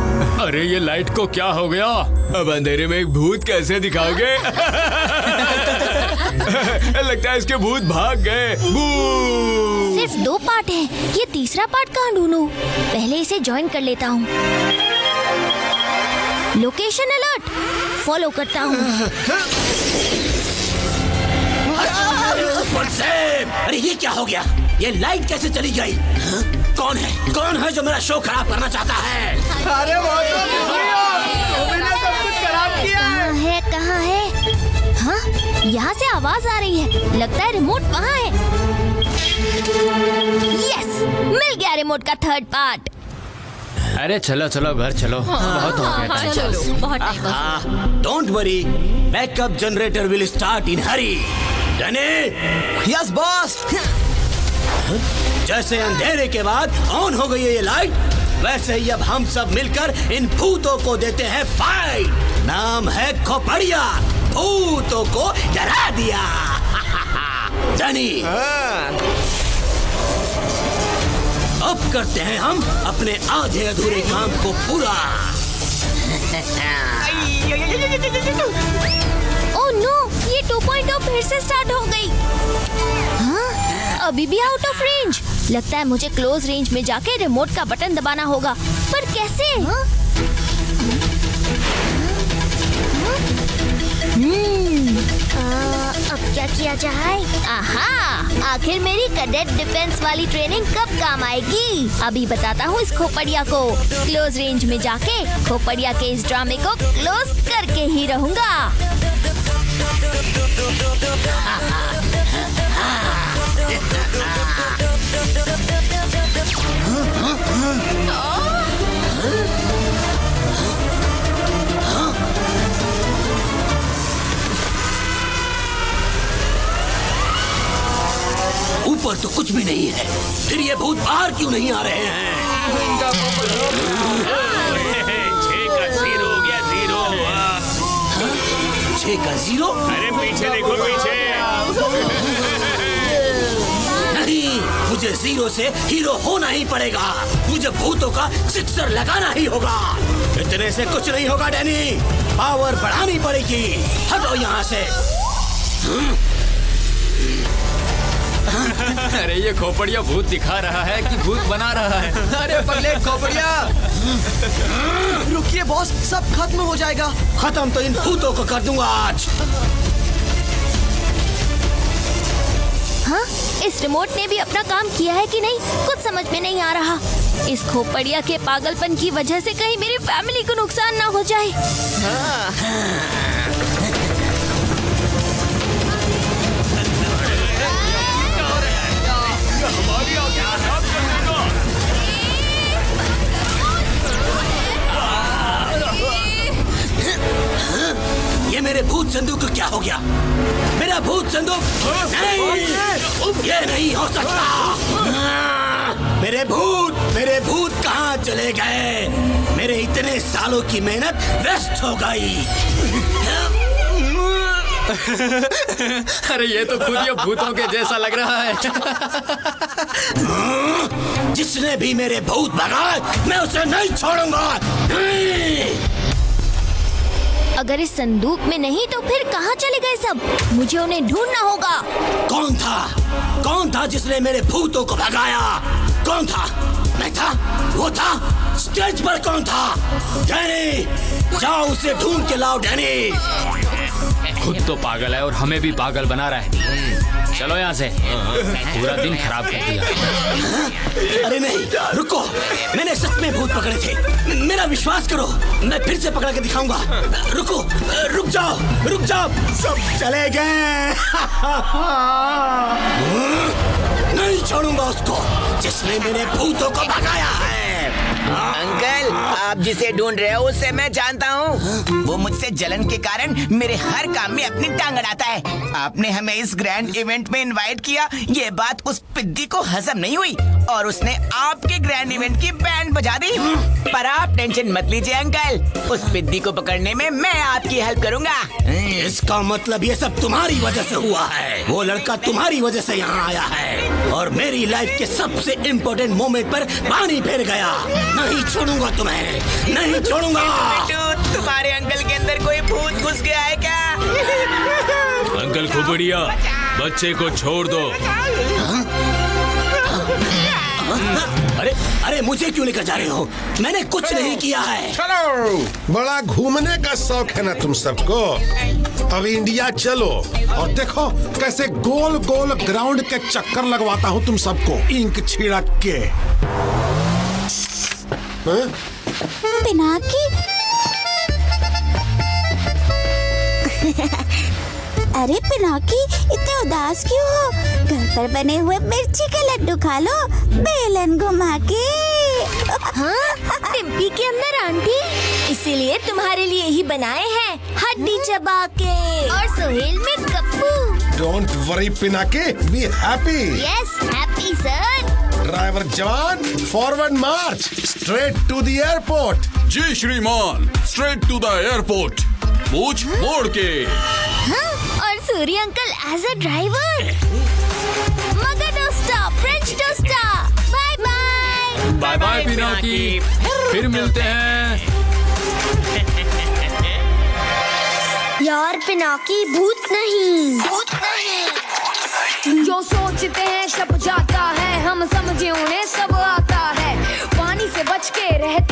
अरे ये लाइट को क्या हो गया? अब अंधेरे में एक भूत कैसे दिखाओगे? लगता है इसके भूत भाग गए। सिर्फ 2 पार्ट है, ये तीसरा पार्ट कहाँ ढूंढूं? पहले इसे ज्वाइन कर लेता हूँ। लोकेशन अलर्ट, फॉलो करता हूँ। अरे ये क्या हो गया? ये लाइट कैसे चली गई? कौन है जो मेरा शो खराब करना चाहता है? अरे तुमने सब कुछ खराब किया है। कहाँ है? हाँ, यहाँ से आवाज आ रही है। लगता है रिमोट वहाँ है। यस, मिल गया रिमोट का 3rd पार्ट। अरे चलो चलो घर चलो। बहुत हो गया टाइम। चलो, बहुत time. Don't worry, backup generator will start in Hari. Yes boss. जैसे अंधेरे के बाद ऑन हो गई है ये लाइट, वैसे ही अब हम सब मिलकर इन भूतों को देते हैं फाइट। नाम है खोपड़िया। भूतों को डरा दिया। डनी, अब करते हैं हम अपने आधे अधूरे काम को पूरा। ओह नो, ये 2.0 फिर से स्टार्ट हो गई। हाँ, अभी भी आउट ऑफ रेंज। लगता है मुझे क्लोज रेंज में जाके रिमोट का बटन दबाना होगा, पर कैसे? अब क्या किया जाए? आहा, आखिर मेरी कैडेट डिफेंस वाली ट्रेनिंग कब काम आएगी? अभी बताता हूँ इस खोपड़िया को। क्लोज रेंज में जाके खोपड़िया के इस ड्रामे को क्लोज करके ही रहूंगा। ऊपर तो कुछ भी नहीं है, फिर ये भूत बाहर क्यों नहीं आ रहे हैं? 6 का 0 हो गया। 6 का 0? अरे पीछे देखो, पीछे। नहीं, मुझे 0 से हीरो होना ही पड़ेगा। मुझे भूतों का सिक्सर लगाना ही होगा। इतने से कुछ नहीं होगा डैनी, पावर बढ़ानी पड़ेगी। हटो यहाँ से। अरे ये खोपड़िया भूत दिखा रहा है कि भूत बना रहा है? अरे पगले खोपड़िया, रुकिए बॉस, सब खत्म हो जाएगा। खत्म तो इन भूतों को कर दूंगा आज। हाँ, इस रिमोट ने भी अपना काम किया है कि नहीं, कुछ समझ में नहीं आ रहा। इस खोपड़िया के पागलपन की वजह से कहीं मेरी फैमिली को नुकसान ना हो जाए। हमारी आज्ञा सब करेगा। भूत संदूक को क्या हो गया? मेरा भूत संदूक नहीं, ये नहीं हो सकता। मेरे भूत कहाँ चले गए? मेरे इतने सालों की मेहनत वेस्ट हो गई। अरे ये तो खुद ये भूतों के जैसा लग रहा है। जिसने भी मेरे भूत भगाए मैं उसे नहीं छोड़ूंगा। अगर इस संदूक में नहीं तो फिर कहाँ चले गए सब? मुझे उन्हें ढूंढना होगा। कौन था जिसने मेरे भूतों को भगाया? कौन था? मैं था? वो था? स्टेज पर कौन था? डैनी, जाओ उसे ढूंढ के लाओ। डैनी खुद तो पागल है और हमें भी पागल बना रहा है। चलो यहाँ से, पूरा दिन खराब कर दिया। अरे नहीं, रुको, मैंने सच में भूत पकड़े थे। मेरा विश्वास करो, मैं फिर से पकड़ के दिखाऊंगा। रुको, रुक जाओ, सब चले गए। नहीं छोड़ूंगा उसको जिसने मेरे भूतों को भगाया है। अंकल, आप जिसे ढूंढ रहे हो उसे मैं जानता हूँ। वो मुझसे जलन के कारण मेरे हर काम में अपनी टांग अड़ाता है। आपने हमें इस ग्रैंड इवेंट में इनवाइट किया, ये बात उस पिद्दी को हजम नहीं हुई और उसने आपके ग्रैंड इवेंट की बैंड बजा दी। पर आप टेंशन मत लीजिए अंकल, उस पिद्दी को पकड़ने में मैं आपकी हेल्प करूँगा। इसका मतलब ये सब तुम्हारी वजह से हुआ है। वो लड़का तुम्हारी वजह से यहाँ आया है और मेरी लाइफ के सबसे इम्पोर्टेंट मोमेंट पर पानी फेर गया। नहीं छोड़ूंगा तुम्हें, नहीं छोड़ूंगा। तुम्हारे अंकल के अंदर कोई भूत घुस गया है क्या? अंकल खोपड़िया, बच्चे को छोड़ दो। अरे मुझे क्यों लेकर जा रहे हो? मैंने कुछ नहीं किया है। चलो, बड़ा घूमने का शौक है ना तुम सबको। अब इंडिया चलो और देखो कैसे गोल गोल ग्राउंड के चक्कर लगवाता हूँ तुम सबको इंक छिड़क के। पिनाकी, अरे पिनाकी, इतने उदास क्यों हो? घर पर बने हुए मिर्ची के लड्डू खा लो, बेलन घुमा के। हाँ, टिम्पी के अंदर आंटी, इसीलिए तुम्हारे लिए ही बनाए हैं, हड्डी चबा के। और सोहेल में गप्पू। Don't worry Pinaki, be happy. Yes, happy sir. Driver जवान, forward march, straight to the airport. जी श्रीमान, स्ट्रेट टू द एयरपोर्ट, पूछ मोड़ के। हाँ, और सूर्य अंकल एज अ ड्राइवर। मगर डोस्टा, फ्रेंच डोस्टा। Bye bye. Bye bye Pinaki, फिर मिलते हैं। यार पिनाकी, भूत नहीं। जो सोचते हैं सब जाता है, हम समझे उन्हें सब आता है। पानी से बच के रहते